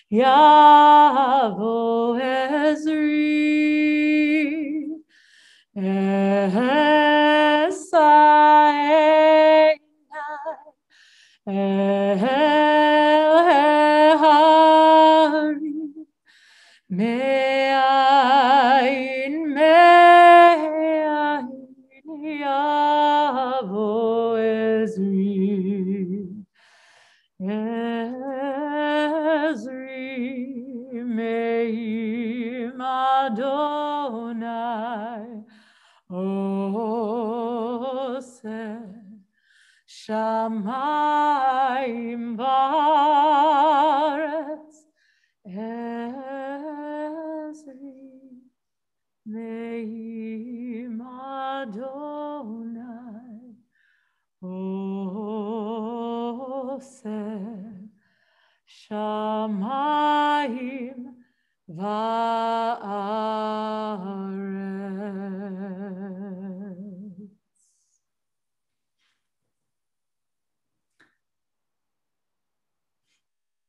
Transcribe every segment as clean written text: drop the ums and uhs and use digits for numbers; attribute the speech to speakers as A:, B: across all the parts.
A: Yavo Ezri, Esaenai, Ehari, Me'ain, Yavo Ezri, Ezri, Me'im Adonai, Oseh, Shamayim Varetz, Ezri, Me'im Adonai, Oseh, Shamayim Varetz.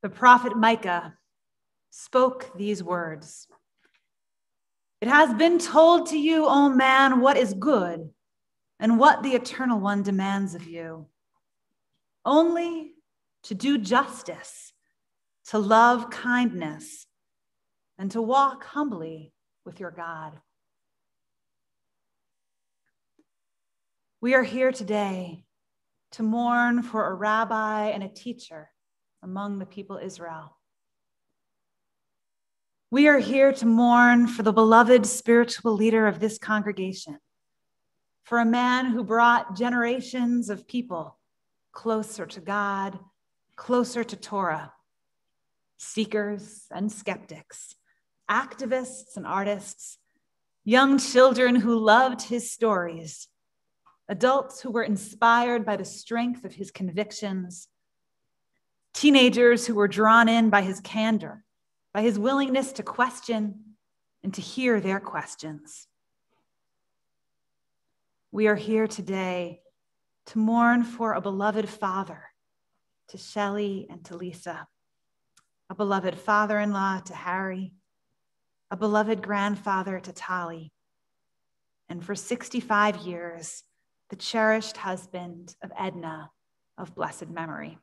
A: The prophet Micah spoke these words. It has been told to you, O man, what is good and what the Eternal One demands of you. Only to do justice, to love kindness, and to walk humbly with your God. We are here today to mourn for a rabbi and a teacher among the people Israel. We are here to mourn for the beloved spiritual leader of this congregation, for a man who brought generations of people closer to God, closer to Torah, seekers and skeptics, activists and artists, young children who loved his stories, adults who were inspired by the strength of his convictions, teenagers who were drawn in by his candor, by his willingness to question and to hear their questions. We are here today to mourn for a beloved father to Shelley and to Lisa, a beloved father-in-law to Harry, a beloved grandfather to Tali, and for 65 years, the cherished husband of Edna of blessed memory.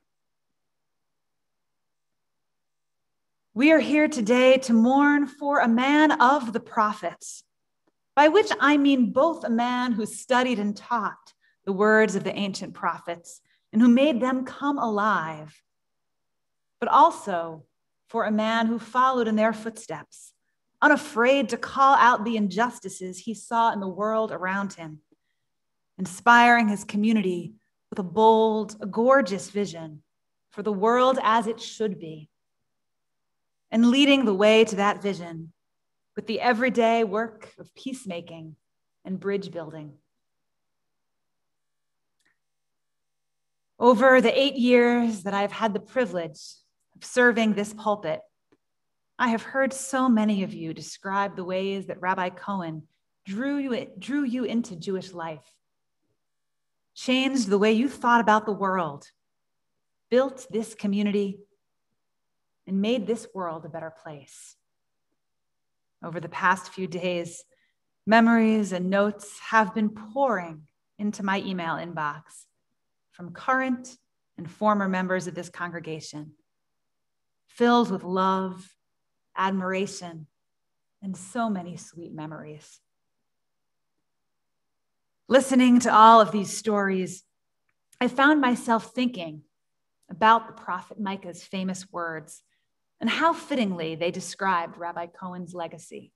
A: We are here today to mourn for a man of the prophets, by which I mean both a man who studied and taught the words of the ancient prophets and who made them come alive, but also for a man who followed in their footsteps, unafraid to call out the injustices he saw in the world around him, inspiring his community with a bold, a gorgeous vision for the world as it should be, and leading the way to that vision with the everyday work of peacemaking and bridge building. Over the 8 years that I've had the privilege of serving this pulpit, I have heard so many of you describe the ways that Rabbi Cohen drew you into Jewish life, changed the way you thought about the world, built this community, and made this world a better place. Over the past few days, memories and notes have been pouring into my email inbox from current and former members of this congregation, filled with love, admiration, and so many sweet memories. Listening to all of these stories, I found myself thinking about the prophet Micah's famous words and how fittingly they described Rabbi Cohen's legacy.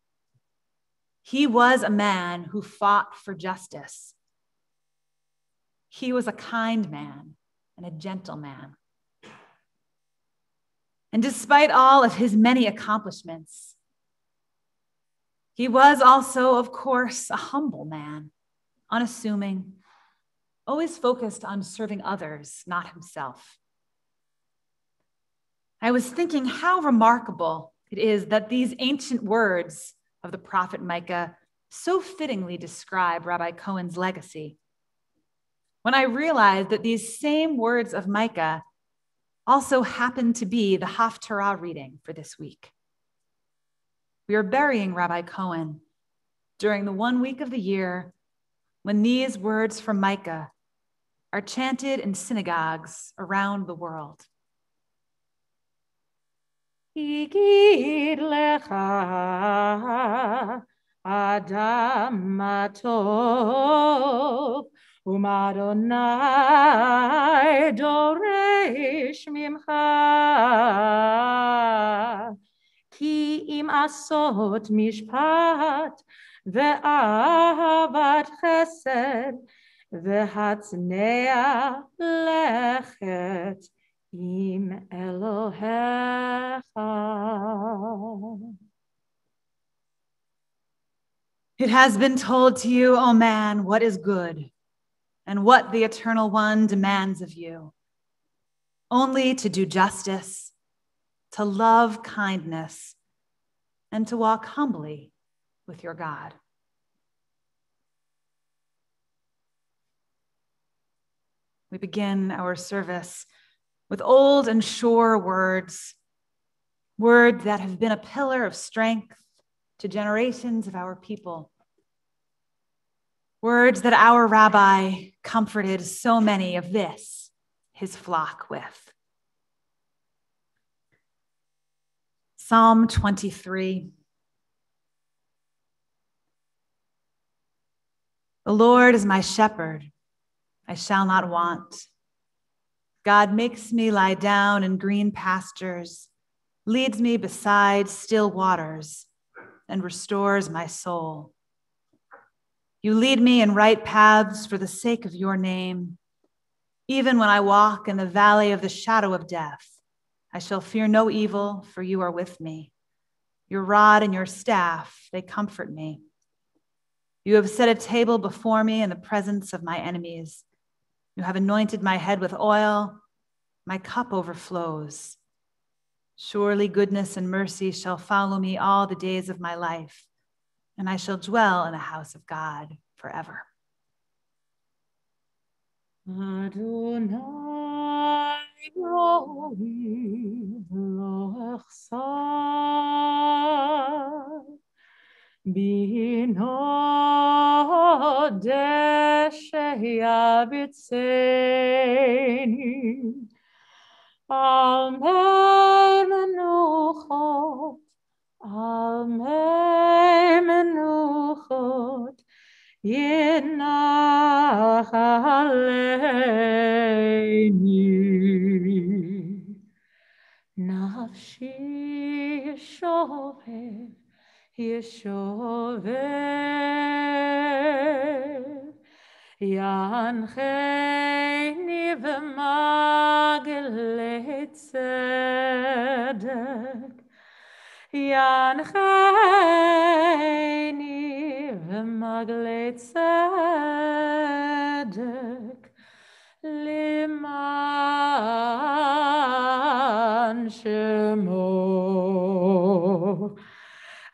A: He was a man who fought for justice. He was a kind man and a gentle man. And despite all of his many accomplishments, he was also, of course, a humble man, unassuming, always focused on serving others, not himself. I was thinking how remarkable it is that these ancient words of the prophet Micah so fittingly describe Rabbi Cohen's legacy. When I realized that these same words of Micah also happen to be the Haftarah reading for this week. We are burying Rabbi Cohen during the 1 week of the year when these words from Micah are chanted in synagogues around the world. Higid lecha Adam matov u'Adonai doresh mimcha ki im asot mishpat ve'ahavat chesed ve'hatznea lechet im Elohecha. It has been told to you, O man, what is good and what the Eternal One demands of you. Only to do justice, to love kindness, and to walk humbly with your God. We begin our service with old and sure words, words that have been a pillar of strength to generations of our people, words that our Rabbi comforted so many of this, his flock, with. Psalm 23. The Lord is my shepherd, I shall not want. God makes me lie down in green pastures, leads me beside still waters, and restores my soul. You lead me in right paths for the sake of your name. Even when I walk in the valley of the shadow of death, I shall fear no evil, for you are with me. Your rod and your staff, they comfort me. You have set a table before me in the presence of my enemies. You have anointed my head with oil. My cup overflows. Surely goodness and mercy shall follow me all the days of my life, and I shall dwell in the house of God forever. Adonai Roi lo echsar bino desheyabitzeni al mei menuchot Yinach aleini nafshi yeshover yancheini v'maglei tzedek yancheini v'maglei tzedek liman shemo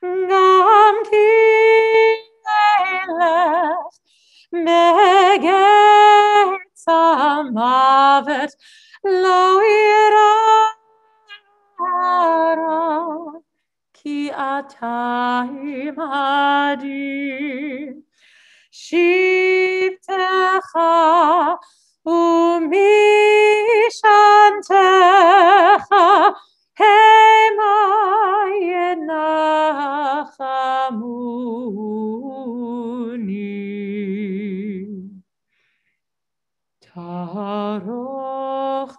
A: gam ki elech megetz hamavet lo yirah ki ata imadi shivtecha umishantecha hema yenachamuni taroch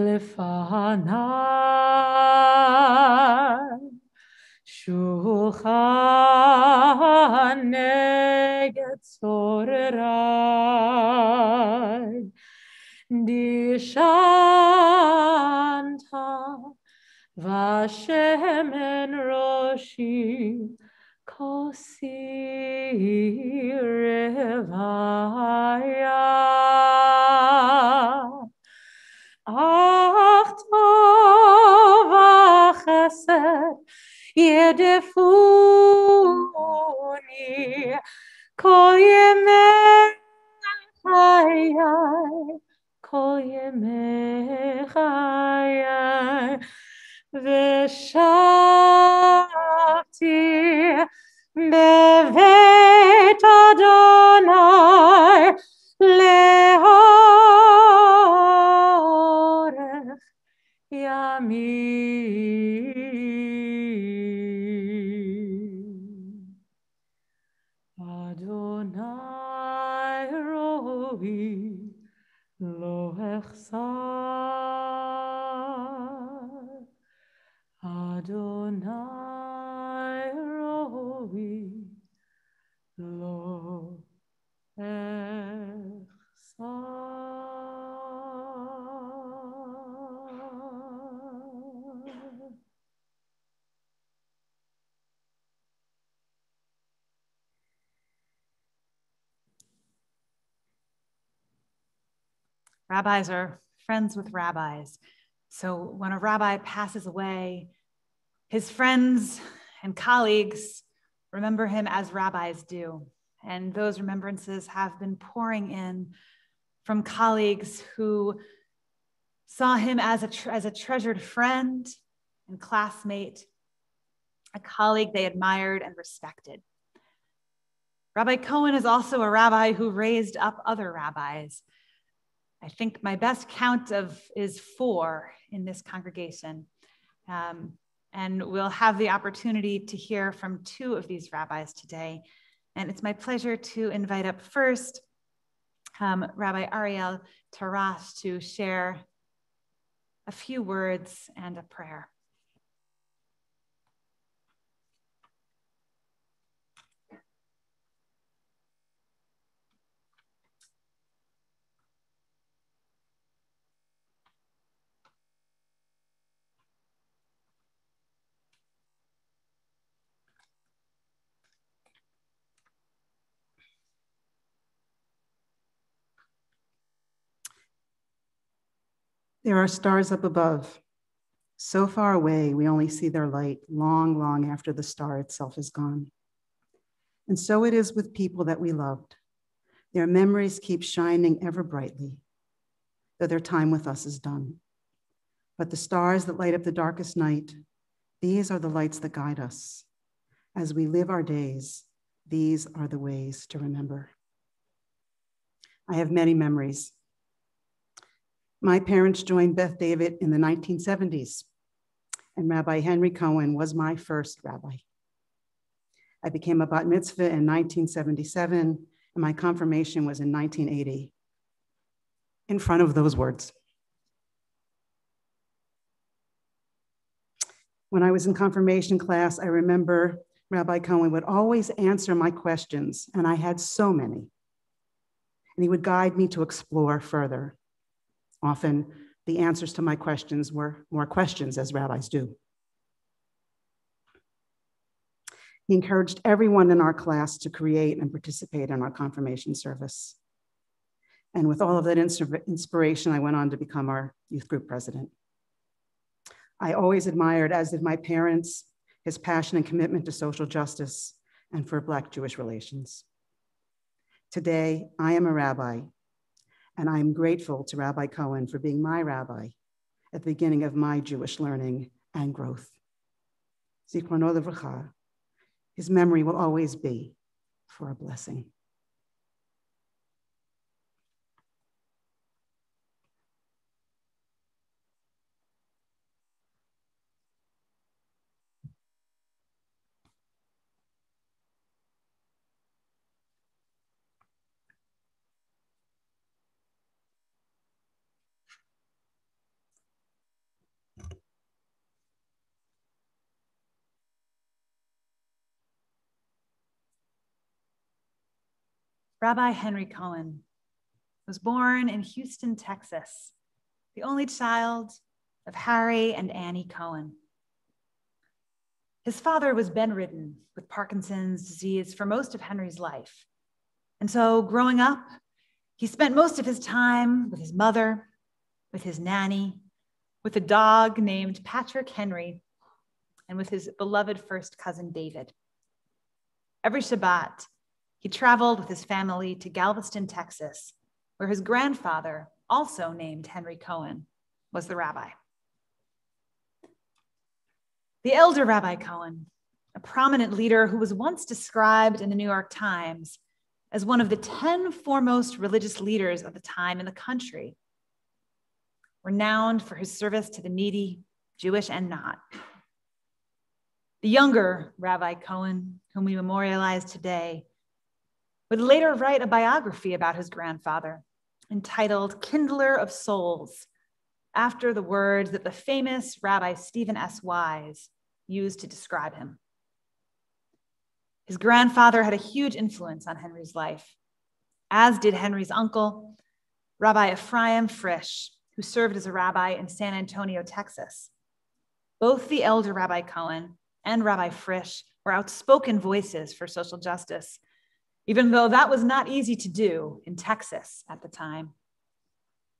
A: lefanai shulchan neged tzorrai dishanta vashemen roshi kosi revaya ach
B: ורדפוני כל ימי חיי, כל ימי חיי, ושבתי בבית אדוני לאורך ימים. אדוני רואי לא אחסר, אדוני רואי לא אחסר.
A: Rabbis are friends with rabbis. So when a rabbi passes away, his friends and colleagues remember him as rabbis do. And those remembrances have been pouring in from colleagues who saw him as a treasured friend and classmate, a colleague they admired and respected. Rabbi Cohen is also a rabbi who raised up other rabbis. I think my best count is 4 in this congregation. And we'll have the opportunity to hear from 2 of these rabbis today. And it's my pleasure to invite up first Rabbi Ariel Taras to share a few words and a prayer.
C: There are stars up above. So far away, we only see their light long, long after the star itself is gone. And so it is with people that we loved. Their memories keep shining ever brightly, though their time with us is done. But the stars that light up the darkest night, these are the lights that guide us. As we live our days, these are the ways to remember. I have many memories. My parents joined Beth David in the 1970s, and Rabbi Henry Cohen was my first rabbi. I became a bat mitzvah in 1977, and my confirmation was in 1980, in front of those words. When I was in confirmation class, I remember Rabbi Cohen would always answer my questions, and I had so many. And he would guide me to explore further. Often, the answers to my questions were more questions, as rabbis do. He encouraged everyone in our class to create and participate in our confirmation service. And with all of that inspiration, I went on to become our youth group president. I always admired, as did my parents, his passion and commitment to social justice and for Black-Jewish relations. Today, I am a rabbi, and I am grateful to Rabbi Cohen for being my rabbi at the beginning of my Jewish learning and growth. Zichrono livracha, his memory will always be for a blessing.
A: Rabbi Henry Cohen was born in Houston, Texas, the only child of Harry and Annie Cohen. His father was bedridden with Parkinson's disease for most of Henry's life. And so growing up, he spent most of his time with his mother, with his nanny, with a dog named Patrick Henry, and with his beloved first cousin, David. Every Shabbat, he traveled with his family to Galveston, Texas, where his grandfather, also named Henry Cohen, was the rabbi. The elder Rabbi Cohen, a prominent leader who was once described in the New York Times as one of the 10 foremost religious leaders of the time in the country, renowned for his service to the needy, Jewish and not. The younger Rabbi Cohen, whom we memorialize today, would later write a biography about his grandfather entitled Kindler of Souls, after the words that the famous Rabbi Stephen S. Wise used to describe him. His grandfather had a huge influence on Henry's life, as did Henry's uncle, Rabbi Ephraim Frisch, who served as a rabbi in San Antonio, Texas. Both the elder Rabbi Cohen and Rabbi Frisch were outspoken voices for social justice, even though that was not easy to do in Texas at the time.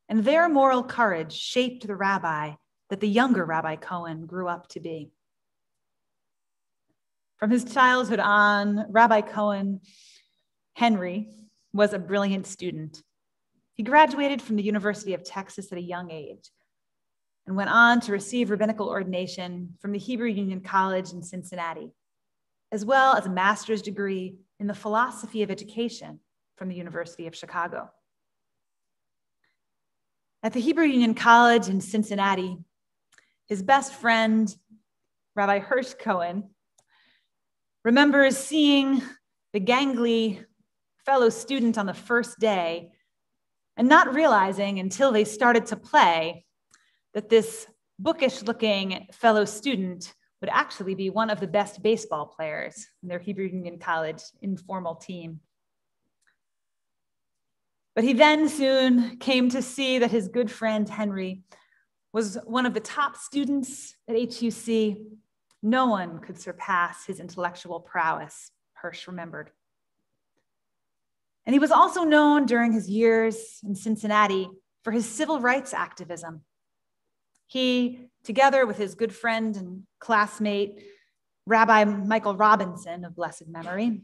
A: And their moral courage shaped the rabbi that the younger Rabbi Cohen grew up to be. From his childhood on, Rabbi Cohen, Henry, was a brilliant student. He graduated from the University of Texas at a young age and went on to receive rabbinical ordination from the Hebrew Union College in Cincinnati, as well as a master's degree in the philosophy of education from the University of Chicago. At the Hebrew Union College in Cincinnati, his best friend, Rabbi Hirsch Cohen, remembers seeing the gangly fellow student on the first day and not realizing until they started to play that this bookish-looking fellow student would actually be one of the best baseball players in their Hebrew Union College informal team. But he then soon came to see that his good friend Henry was one of the top students at HUC. No one could surpass his intellectual prowess, Hirsch remembered. And he was also known during his years in Cincinnati for his civil rights activism. He, together with his good friend and classmate, Rabbi Michael Robinson of blessed memory,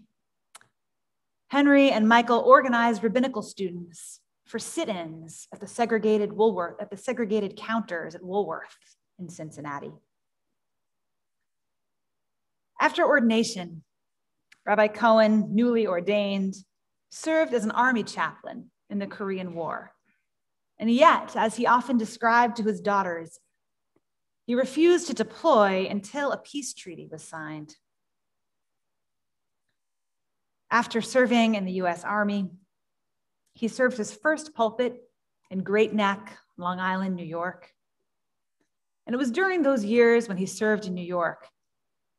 A: Henry and Michael organized rabbinical students for sit-ins at the segregated counters at Woolworth in Cincinnati. After ordination, Rabbi Cohen, newly ordained, served as an army chaplain in the Korean War. And yet, as he often described to his daughters, he refused to deploy until a peace treaty was signed. After serving in the US Army, he served his first pulpit in Great Neck, Long Island, New York. And it was during those years when he served in New York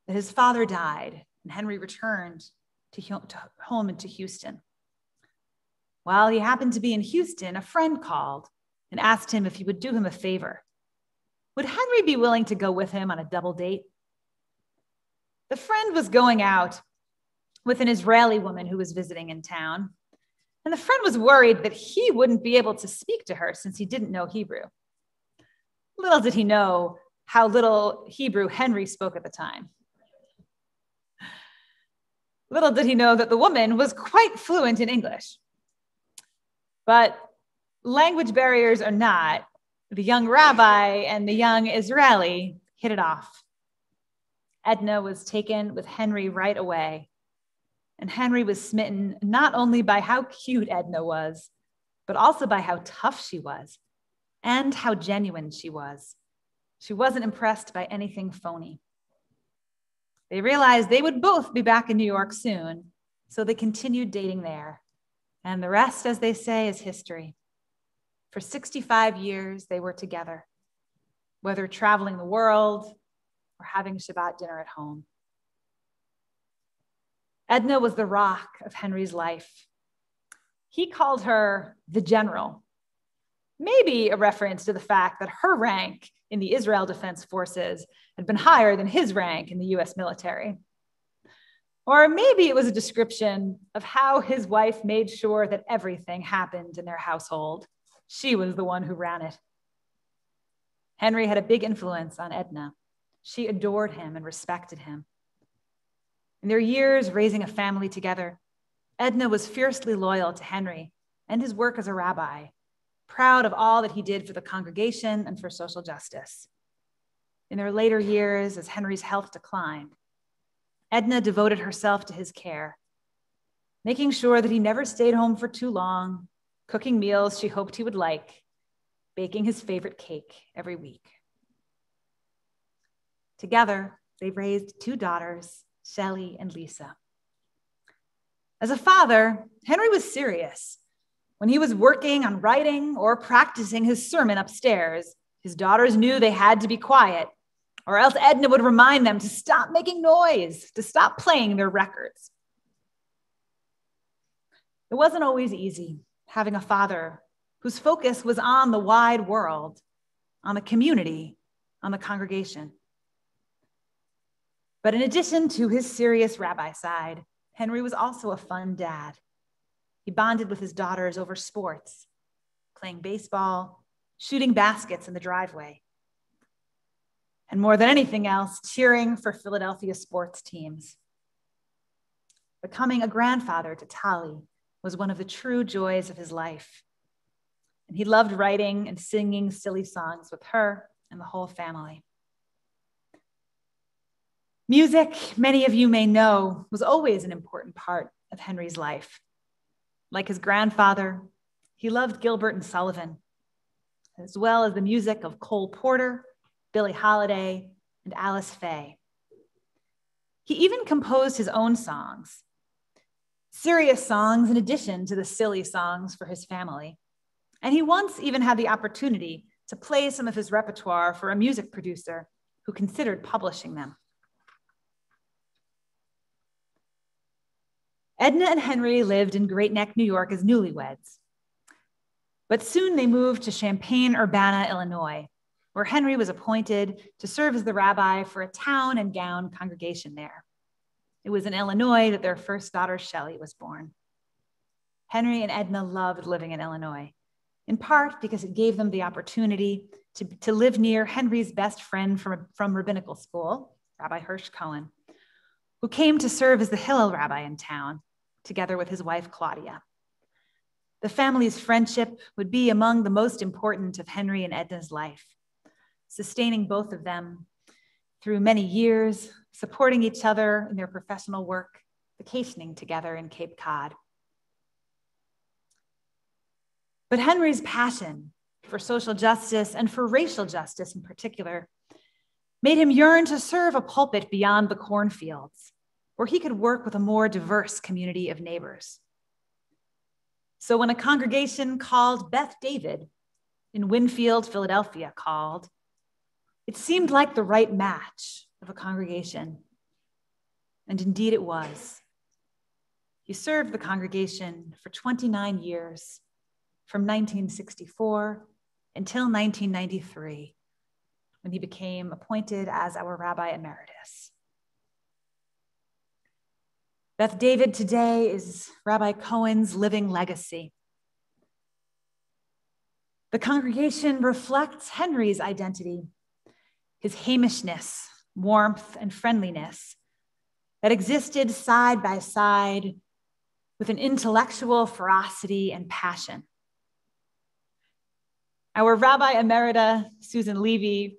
A: that his father died and Henry returned home into Houston. While he happened to be in Houston, a friend called and asked him if he would do him a favor. Would Henry be willing to go with him on a double date? The friend was going out with an Israeli woman who was visiting in town, and the friend was worried that he wouldn't be able to speak to her since he didn't know Hebrew. Little did he know how little Hebrew Henry spoke at the time. Little did he know that the woman was quite fluent in English. But language barriers or not, the young rabbi and the young Israeli hit it off. Edna was taken with Henry right away. And Henry was smitten not only by how cute Edna was, but also by how tough she was and how genuine she was. She wasn't impressed by anything phony. They realized they would both be back in New York soon, so they continued dating there. And the rest, as they say, is history. For 65 years, they were together, whether traveling the world or having Shabbat dinner at home. Edna was the rock of Henry's life. He called her the general, maybe a reference to the fact that her rank in the Israel Defense Forces had been higher than his rank in the US military. Or maybe it was a description of how his wife made sure that everything happened in their household. She was the one who ran it. Henry had a big influence on Edna, she adored him and respected him. In their years raising a family together, Edna was fiercely loyal to Henry and his work as a rabbi, proud of all that he did for the congregation and for social justice. In their later years, as Henry's health declined, Edna devoted herself to his care, making sure that he never stayed home for too long, cooking meals she hoped he would like, baking his favorite cake every week. Together, they raised 2 daughters, Shelley and Lisa. As a father, Henry was serious. When he was working on writing or practicing his sermon upstairs, his daughters knew they had to be quiet, or else Edna would remind them to stop making noise, to stop playing their records. It wasn't always easy having a father whose focus was on the wide world, on the community, on the congregation. But in addition to his serious rabbi side, Henry was also a fun dad. He bonded with his daughters over sports, playing baseball, shooting baskets in the driveway, and more than anything else, cheering for Philadelphia sports teams. Becoming a grandfather to Tali was one of the true joys of his life. And he loved writing and singing silly songs with her and the whole family. Music, many of you may know, was always an important part of Henry's life. Like his grandfather, he loved Gilbert and Sullivan, as well as the music of Cole Porter, Billie Holiday, and Alice Faye. He even composed his own songs, serious songs in addition to the silly songs for his family. And he once even had the opportunity to play some of his repertoire for a music producer who considered publishing them. Edna and Henry lived in Great Neck, New York as newlyweds. But soon they moved to Champaign-Urbana, Illinois, where Henry was appointed to serve as the rabbi for a town and gown congregation there. It was in Illinois that their first daughter, Shelley, was born. Henry and Edna loved living in Illinois, in part because it gave them the opportunity to live near Henry's best friend from rabbinical school, Rabbi Hirsch Cohen, who came to serve as the Hillel rabbi in town, together with his wife, Claudia. The family's friendship would be among the most important of Henry and Edna's life, sustaining both of them through many years, supporting each other in their professional work, vacationing together in Cape Cod. But Henry's passion for social justice and for racial justice in particular made him yearn to serve a pulpit beyond the cornfields, where he could work with a more diverse community of neighbors. So when a congregation called Beth David in Winfield, Philadelphia called, it seemed like the right match of a congregation. And indeed it was. He served the congregation for 29 years, from 1964 until 1993, when he became appointed as our Rabbi Emeritus. Beth David today is Rabbi Cohen's living legacy. The congregation reflects Henry's identity, his Hamishness, warmth, and friendliness that existed side by side with an intellectual ferocity and passion. Our Rabbi Emerita, Susan Levy,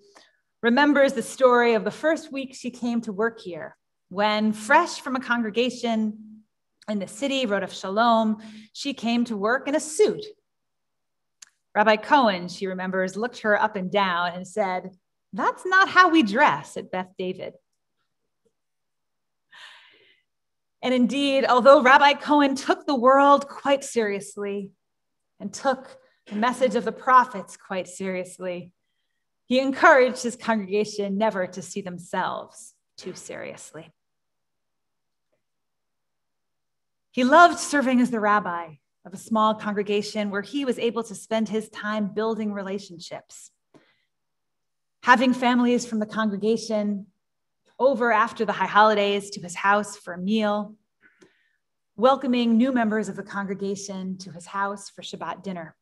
A: remembers the story of the first week she came to work here, when, fresh from a congregation in the city, Rodef Shalom, she came to work in a suit. Rabbi Cohen, she remembers, looked her up and down and said, "That's not how we dress at Beth David." And indeed, although Rabbi Cohen took the world quite seriously and took the message of the prophets quite seriously, he encouraged his congregation never to see themselves too seriously. He loved serving as the rabbi of a small congregation where he was able to spend his time building relationships, having families from the congregation over after the high holidays to his house for a meal, welcoming new members of the congregation to his house for Shabbat dinner.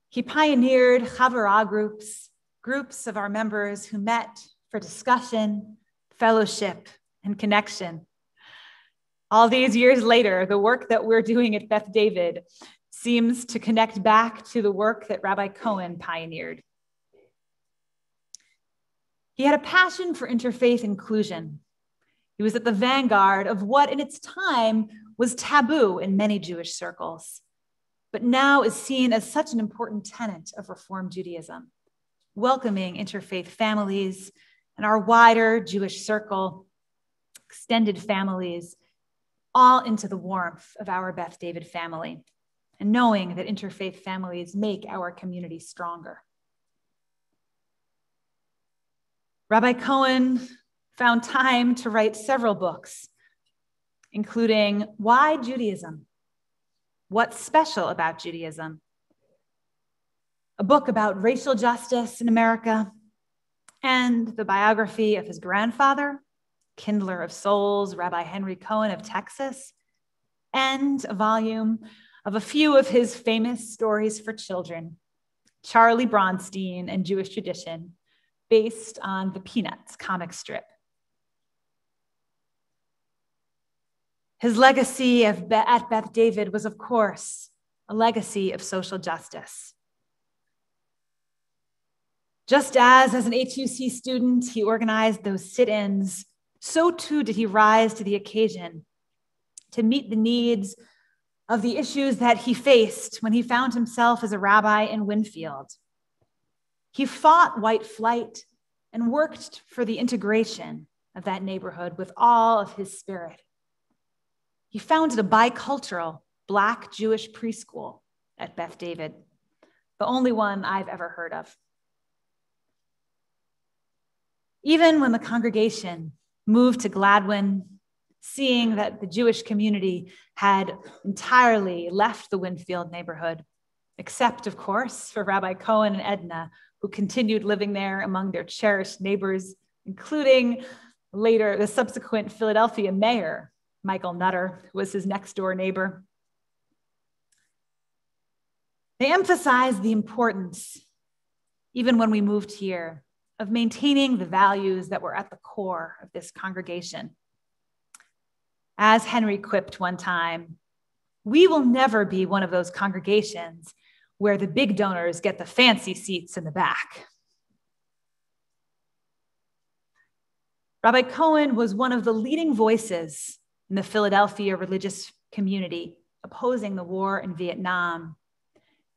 A: He pioneered Chavarah groups, groups of our members who met for discussion, fellowship, and connection. All these years later, the work that we're doing at Beth David seems to connect back to the work that Rabbi Cohen pioneered. He had a passion for interfaith inclusion. He was at the vanguard of what in its time was taboo in many Jewish circles, but now is seen as such an important tenet of Reform Judaism, welcoming interfaith families and our wider Jewish circle, extended families, all into the warmth of our Beth David family, and knowing that interfaith families make our community stronger. Rabbi Cohen found time to write several books, including Why Judaism? What's Special About Judaism? A book about racial justice in America, and the biography of his grandfather, kindler of souls, Rabbi Henry Cohen of Texas, and a volume of a few of his famous stories for children, Charlie Bronstein and Jewish Tradition, based on the Peanuts comic strip. His legacy at Beth David was, of course, a legacy of social justice. Just as an HUC student, he organized those sit-ins, so too did he rise to the occasion to meet the needs of the issues that he faced when he found himself as a rabbi in Winfield. He fought white flight and worked for the integration of that neighborhood with all of his spirit. He founded a bicultural Black Jewish preschool at Beth David, the only one I've ever heard of. Even when the congregation moved to Gladwin, seeing that the Jewish community had entirely left the Winfield neighborhood, except, of course, for Rabbi Cohen and Edna, who continued living there among their cherished neighbors, including later the subsequent Philadelphia mayor, Michael Nutter, who was his next door neighbor. They emphasized the importance, even when we moved here, of maintaining the values that were at the core of this congregation. As Henry quipped one time, we will never be one of those congregations where the big donors get the fancy seats in the back. Rabbi Cohen was one of the leading voices in the Philadelphia religious community opposing the war in Vietnam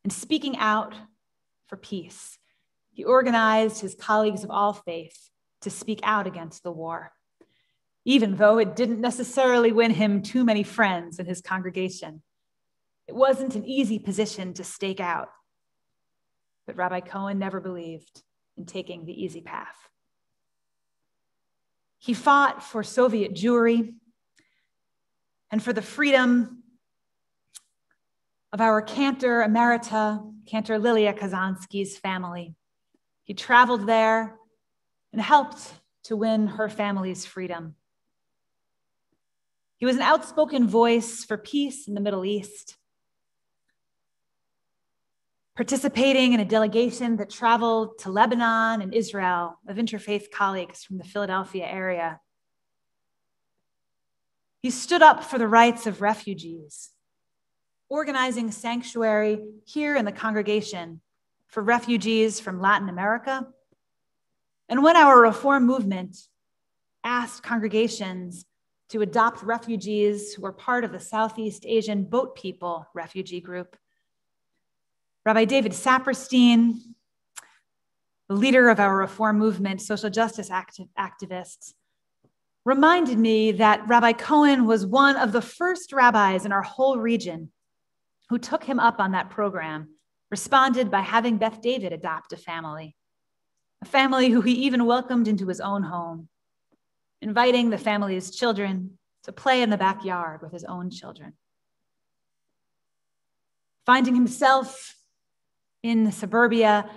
A: and speaking out for peace. He organized his colleagues of all faith to speak out against the war, even though it didn't necessarily win him too many friends in his congregation. It wasn't an easy position to stake out, but Rabbi Cohen never believed in taking the easy path. He fought for Soviet Jewry and for the freedom of our Cantor Emerita, Cantor Lilia Kazansky's family. He traveled there and helped to win her family's freedom. He was an outspoken voice for peace in the Middle East, participating in a delegation that traveled to Lebanon and Israel of interfaith colleagues from the Philadelphia area. He stood up for the rights of refugees, organizing sanctuary here in the congregation for refugees from Latin America. And when our Reform movement asked congregations to adopt refugees who were part of the Southeast Asian Boat People refugee group, Rabbi David Saperstein, the leader of our Reform movement, social justice activists, reminded me that Rabbi Cohen was one of the first rabbis in our whole region who took him up on that program, responded by having Beth David adopt a family who he even welcomed into his own home, inviting the family's children to play in the backyard with his own children. Finding himself in suburbia,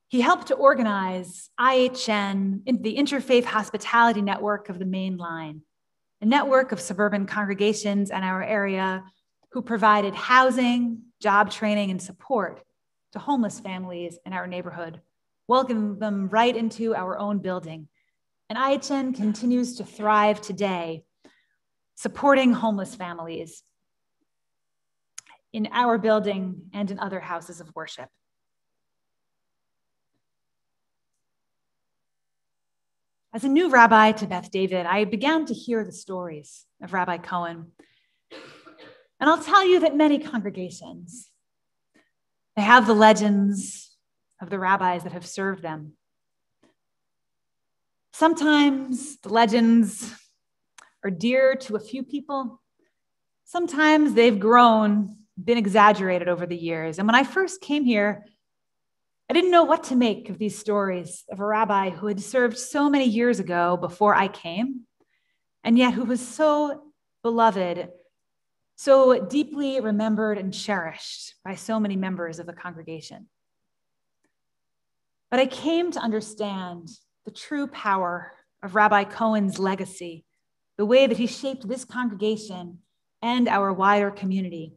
A: he helped to organize IHN, the Interfaith Hospitality Network of the Main Line, a network of suburban congregations in our area who provided housing, job training, and support to homeless families in our neighborhood welcomed them right into our own building. And IHN continues to thrive today, supporting homeless families in our building and in other houses of worship. As a new rabbi to Beth David, I began to hear the stories of Rabbi Cohen. And I'll tell you that many congregations, they have the legends of the rabbis that have served them. Sometimes the legends are dear to a few people. Sometimes they've grown, been exaggerated over the years. And when I first came here, I didn't know what to make of these stories of a rabbi who had served so many years ago before I came, and yet who was so beloved, so deeply remembered and cherished by so many members of the congregation. But I came to understand the true power of Rabbi Cohen's legacy, the way that he shaped this congregation and our wider community.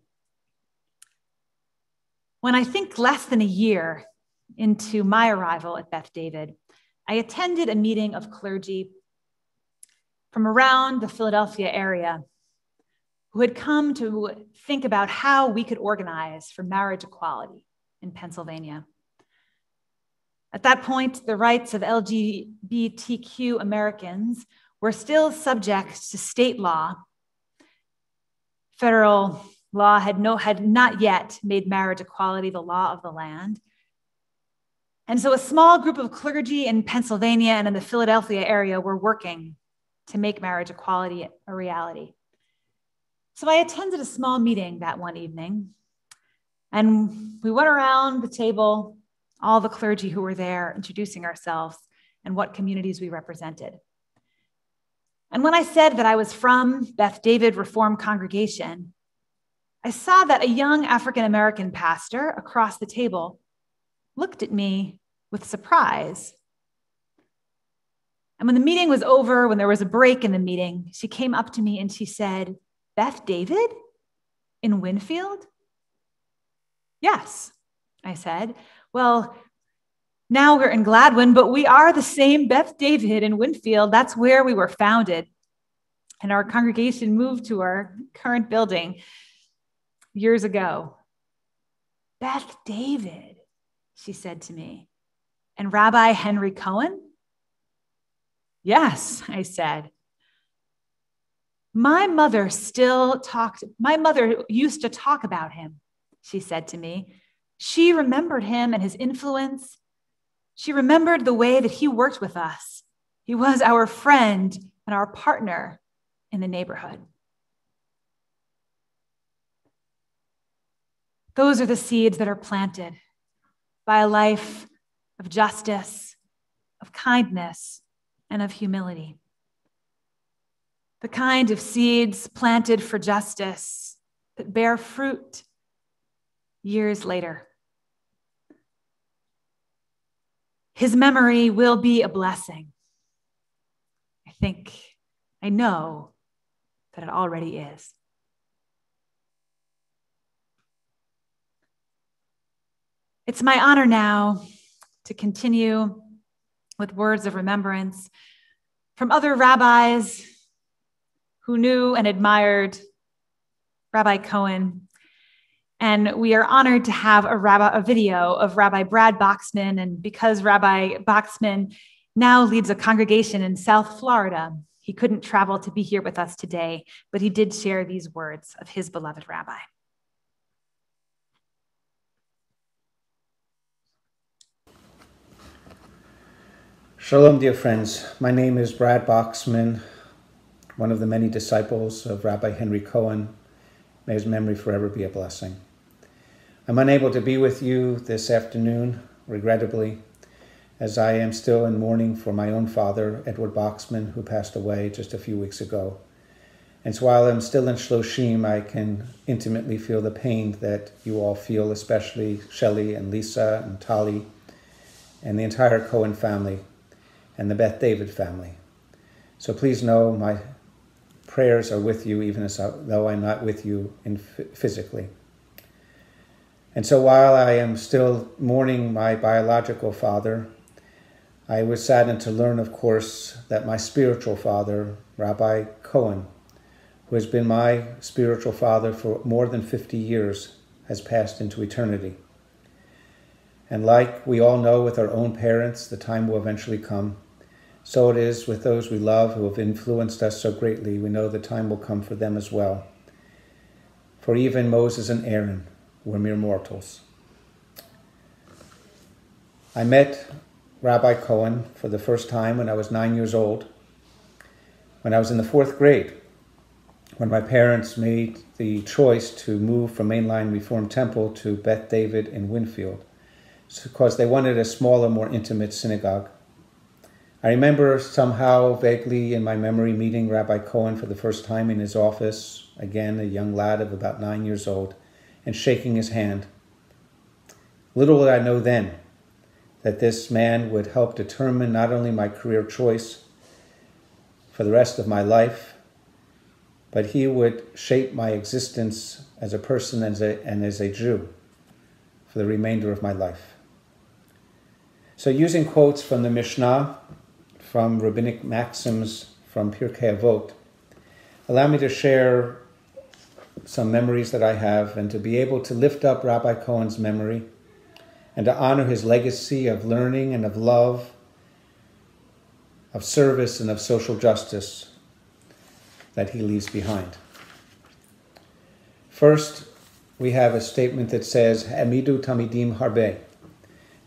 A: When I think less than a year into my arrival at Beth David, I attended a meeting of clergy from around the Philadelphia area who had come to think about how we could organize for marriage equality in Pennsylvania. At that point, the rights of LGBTQ Americans were still subject to state law. Federal law had not yet made marriage equality the law of the land. And so a small group of clergy in Pennsylvania and in the Philadelphia area were working to make marriage equality a reality. So I attended a small meeting that one evening, and we went around the table, all the clergy who were there, introducing ourselves and what communities we represented. And when I said that I was from Beth David Reformed Congregation, I saw that a young African-American pastor across the table looked at me with surprise. And when the meeting was over, when there was a break in the meeting, she came up to me and she said, "Beth David in Winfield?" "Yes," I said. "Well, now we're in Gladwin, but we are the same Beth David in Winfield. That's where we were founded. And our congregation moved to our current building years ago." "Beth David," she said to me. "And Rabbi Henry Cohen?" "Yes," I said. My mother used to talk about him," she said to me. "She remembered him and his influence. She remembered the way that he worked with us. He was our friend and our partner in the neighborhood." Those are the seeds that are planted by a life of justice, of kindness, and of humility. The kind of seeds planted for justice that bear fruit years later. His memory will be a blessing. I know that it already is. It's my honor now to continue with words of remembrance from other rabbis who knew and admired Rabbi Cohen. And we are honored to have a video of Rabbi Brad Boxman. And because Rabbi Boxman now leads a congregation in South Florida, he couldn't travel to be here with us today, but he did share these words of his beloved rabbi.
D: Shalom, dear friends. My name is Brad Boxman, one of the many disciples of Rabbi Henry Cohen. May his memory forever be a blessing. I'm unable to be with you this afternoon, regrettably, as I am still in mourning for my own father, Edward Boxman, who passed away just a few weeks ago. And so while I'm still in Shloshim, I can intimately feel the pain that you all feel, especially Shelley and Lisa and Tali and the entire Cohen family and the Beth David family. So please know my prayers are with you, even though I'm not with you physically. And so while I am still mourning my biological father, I was saddened to learn, of course, that my spiritual father, Rabbi Cohen, who has been my spiritual father for more than 50 years, has passed into eternity. And like we all know with our own parents, the time will eventually come. So it is with those we love who have influenced us so greatly. We know the time will come for them as well. For even Moses and Aaron were mere mortals. I met Rabbi Cohen for the first time when I was 9 years old, when I was in the 4th grade, when my parents made the choice to move from Mainline Reformed Temple to Beth David in Winfield, because they wanted a smaller, more intimate synagogue. I remember somehow vaguely in my memory meeting Rabbi Cohen for the first time in his office, again a young lad of about 9 years old, and shaking his hand. Little did I know then that this man would help determine not only my career choice for the rest of my life, but he would shape my existence as a person and as a Jew for the remainder of my life. So using quotes from the Mishnah, from rabbinic maxims from Pirkei Avot, allow me to share some memories that I have and to be able to lift up Rabbi Cohen's memory and to honor his legacy of learning and of love, of service and of social justice that he leaves behind. First, we have a statement that says, Hamidu Tamidim Harbe,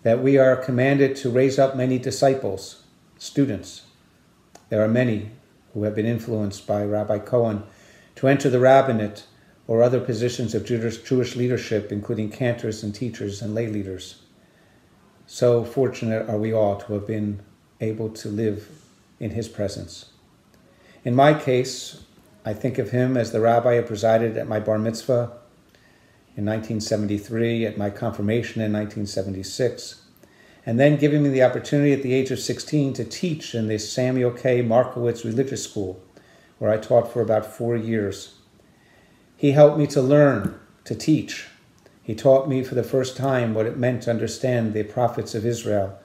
D: that we are commanded to raise up many disciples, students. There are many who have been influenced by Rabbi Cohen to enter the rabbinate or other positions of Jewish leadership, including cantors and teachers and lay leaders. So fortunate are we all to have been able to live in his presence. In my case, I think of him as the rabbi who presided at my bar mitzvah in 1973, at my confirmation in 1976, and then giving me the opportunity at the age of 16 to teach in the Samuel K. Markowitz Religious School, where I taught for about 4 years. He helped me to learn, to teach. He taught me for the first time what it meant to understand the prophets of Israel,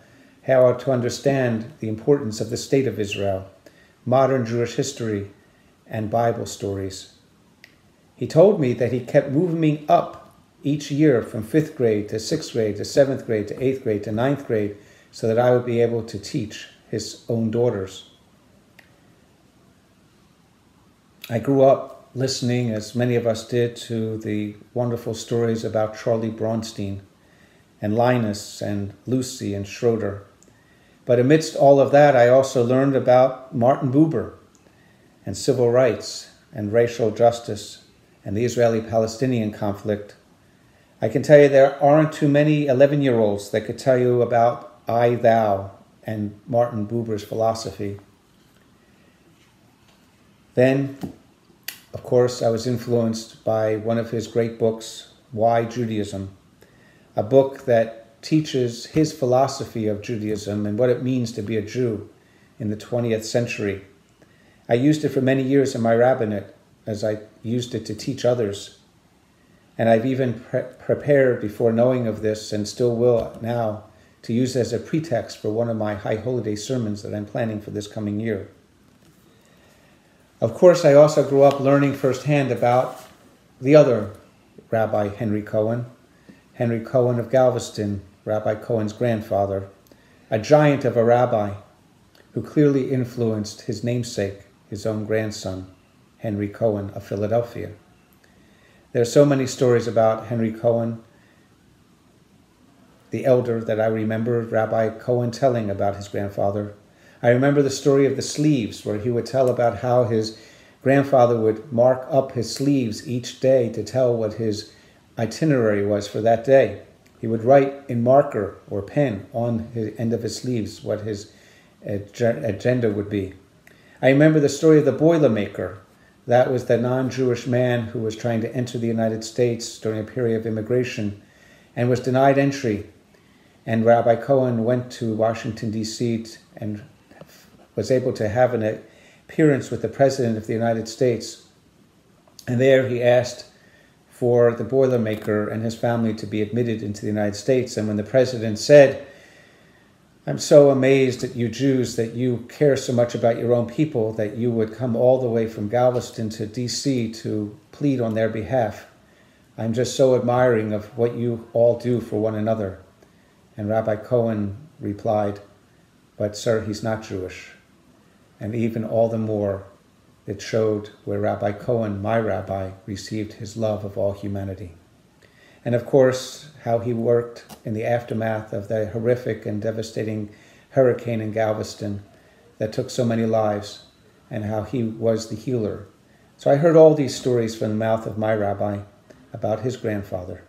D: how to understand the importance of the state of Israel, modern Jewish history, and Bible stories. He told me that he kept moving me up each year from 5th grade to 6th grade to 7th grade to 8th grade to 9th grade so that I would be able to teach his own daughters. I grew up listening, as many of us did, to the wonderful stories about Charlie Bronstein and Linus and Lucy and Schroeder. But amidst all of that, I also learned about Martin Buber and civil rights and racial justice and the Israeli-Palestinian conflict. I can tell you there aren't too many 11-year-olds that could tell you about I, thou, and Martin Buber's philosophy. Then, of course, I was influenced by one of his great books, Why Judaism, a book that teaches his philosophy of Judaism and what it means to be a Jew in the 20th century. I used it for many years in my rabbinate as I used it to teach others. And I've even prepared before knowing of this, and still will now, to use it as a pretext for one of my high holiday sermons that I'm planning for this coming year. Of course, I also grew up learning firsthand about the other Rabbi Henry Cohen of Galveston, Rabbi Cohen's grandfather, a giant of a rabbi who clearly influenced his namesake, his own grandson, Henry Cohen of Philadelphia. There are so many stories about Henry Cohen, the elder, that I remember Rabbi Cohen telling about his grandfather. I remember the story of the sleeves, where he would tell about how his grandfather would mark up his sleeves each day to tell what his itinerary was for that day. He would write in marker or pen on the end of his sleeves what his agenda would be. I remember the story of the Boilermaker. That was the non-Jewish man who was trying to enter the United States during a period of immigration and was denied entry. And Rabbi Cohen went to Washington, D.C. and was able to have an appearance with the President of the United States. And there he asked for the Boilermaker and his family to be admitted into the United States. And when the President said, I'm so amazed at you Jews that you care so much about your own people that you would come all the way from Galveston to DC to plead on their behalf. I'm just so admiring of what you all do for one another." And Rabbi Cohen replied, "But sir, he's not Jewish." And even all the more, it showed where Rabbi Cohen, my rabbi, received his love of all humanity. And of course, how he worked in the aftermath of the horrific and devastating hurricane in Galveston that took so many lives, and how he was the healer. So I heard all these stories from the mouth of my rabbi about his grandfather.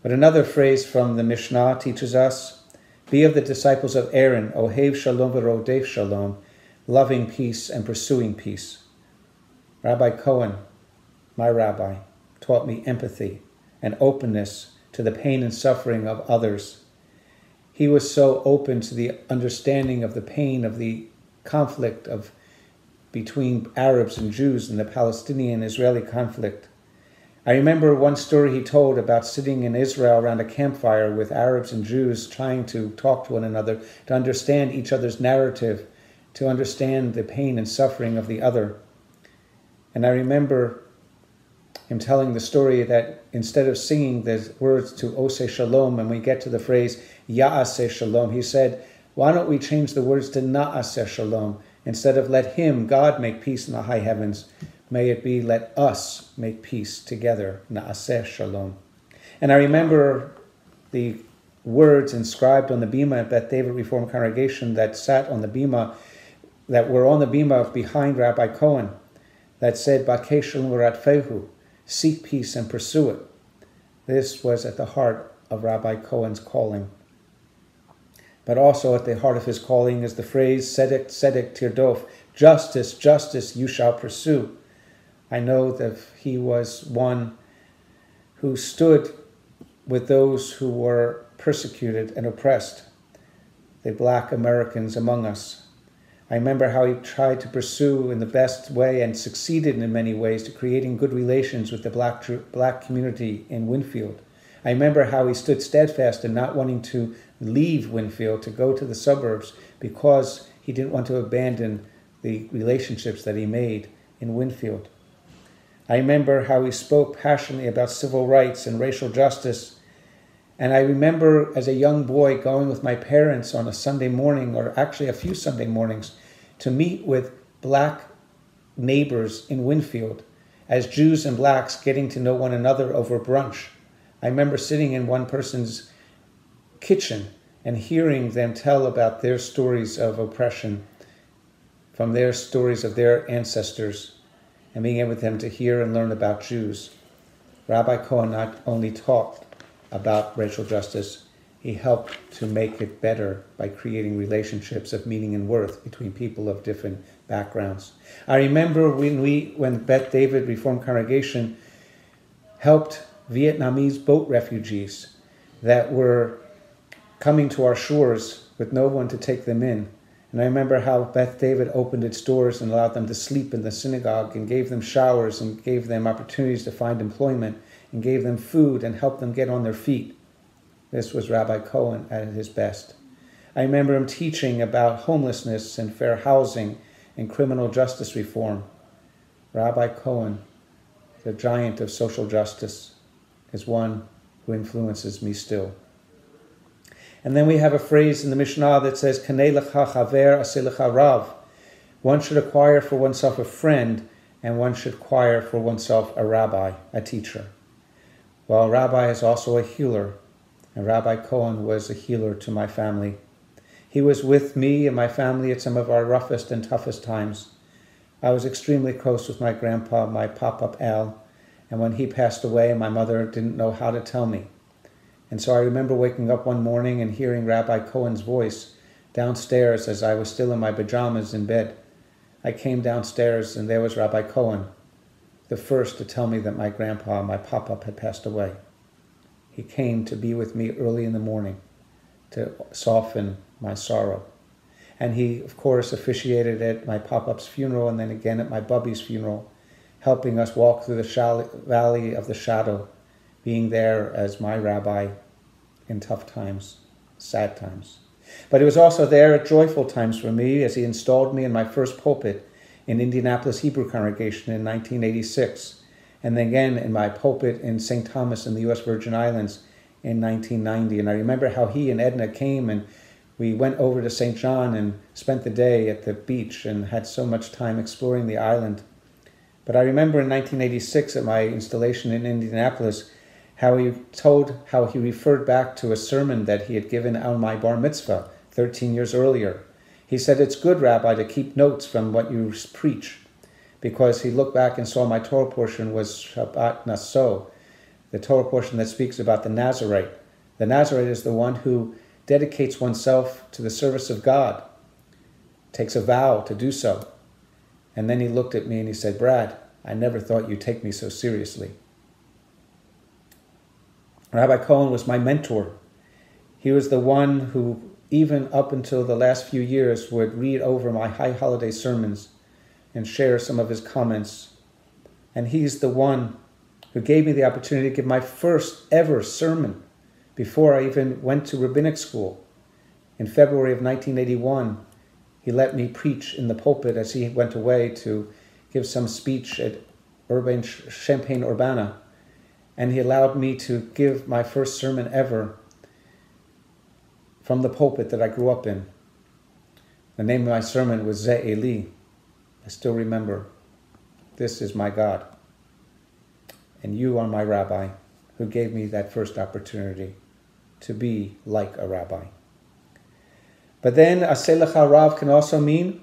D: But another phrase from the Mishnah teaches us, "Be of the disciples of Aaron, Ohev Shalom v'rodef Shalom," loving peace and pursuing peace. Rabbi Cohen, my rabbi, taught me empathy and openness to the pain and suffering of others. He was so open to the understanding of the pain of the conflict between Arabs and Jews and the Palestinian-Israeli conflict. I remember one story he told about sitting in Israel around a campfire with Arabs and Jews trying to talk to one another, to understand each other's narrative, to understand the pain and suffering of the other. And I remember him telling the story that instead of singing the words to Oseh Shalom, and we get to the phrase Ya'aseh Shalom, he said, "Why don't we change the words to Na'aseh Shalom? Instead of let him, God, make peace in the high heavens, may it be let us make peace together, Na'aseh Shalom." And I remember the words inscribed on the bima at Beth David Reformed Congregation that sat on the bima, that were on the bima behind Rabbi Cohen, that said, "Bakeh Shalom v'ratfehu," seek peace and pursue it. This was at the heart of Rabbi Cohen's calling. But also at the heart of his calling is the phrase, "Tzedek, tzedek tirdof," justice, justice you shall pursue. I know that he was one who stood with those who were persecuted and oppressed, the Black Americans among us. I remember how he tried to pursue in the best way and succeeded in many ways to creating good relations with the black community in Winfield. I remember how he stood steadfast in not wanting to leave Winfield to go to the suburbs because he didn't want to abandon the relationships that he made in Winfield. I remember how he spoke passionately about civil rights and racial justice. And I remember as a young boy going with my parents on a Sunday morning, or actually a few Sunday mornings, to meet with black neighbors in Winfield, as Jews and blacks getting to know one another over brunch. I remember sitting in one person's kitchen and hearing them tell about their stories of oppression, from their stories of their ancestors, and being able with them to hear and learn about Jews. Rabbi Cohen not only taught about racial justice, he helped to make it better by creating relationships of meaning and worth between people of different backgrounds. I remember when Beth David Reformed Congregation helped Vietnamese boat refugees that were coming to our shores with no one to take them in. And I remember how Beth David opened its doors and allowed them to sleep in the synagogue and gave them showers and gave them opportunities to find employment and gave them food and helped them get on their feet. This was Rabbi Cohen at his best. I remember him teaching about homelessness and fair housing and criminal justice reform. Rabbi Cohen, the giant of social justice, is one who influences me still. And then we have a phrase in the Mishnah that says, "Kanei lecha chaver, aseh lecha rav." One should acquire for oneself a friend, and one should acquire for oneself a rabbi, a teacher. Well, a rabbi is also a healer, and Rabbi Cohen was a healer to my family. He was with me and my family at some of our roughest and toughest times. I was extremely close with my grandpa, my pop-up Al, and when he passed away, my mother didn't know how to tell me. And so I remember waking up one morning and hearing Rabbi Cohen's voice downstairs as I was still in my pajamas in bed. I came downstairs and there was Rabbi Cohen, the first to tell me that my grandpa, my pop-up, had passed away. He came to be with me early in the morning to soften my sorrow. And he, of course, officiated at my pop-up's funeral and then again at my bubby's funeral, helping us walk through the valley of the shadow, being there as my rabbi in tough times. sad times. But it was also there at joyful times for me as he installed me in my first pulpit in Indianapolis Hebrew congregation in 1986, and then again in my pulpit in St. Thomas in the U.S. Virgin Islands in 1990. And I remember how he and Edna came and we went over to St. John and spent the day at the beach and had so much time exploring the island. But I remember in 1986 at my installation in Indianapolis how he referred back to a sermon that he had given on my bar mitzvah 13 years earlier. He said, "It's good, Rabbi, to keep notes from what you preach," because he looked back and saw my Torah portion was Shabbat Naso, the Torah portion that speaks about the Nazarite. The Nazarite is the one who dedicates oneself to the service of God, takes a vow to do so. And then he looked at me and he said, "Brad, I never thought you'd take me so seriously." Rabbi Cohen was my mentor. He was the one who, even up until the last few years, would read over my high holiday sermons and share some of his comments. And he's the one who gave me the opportunity to give my first ever sermon before I even went to rabbinic school. In February of 1981, he let me preach in the pulpit as he went away to give some speech at Champaign-Urbana. And he allowed me to give my first sermon ever from the pulpit that I grew up in. The name of my sermon was Ze Eli. I still remember, "This is my God. And you are my rabbi," who gave me that first opportunity to be like a rabbi. But then, Aseh lecha Rav can also mean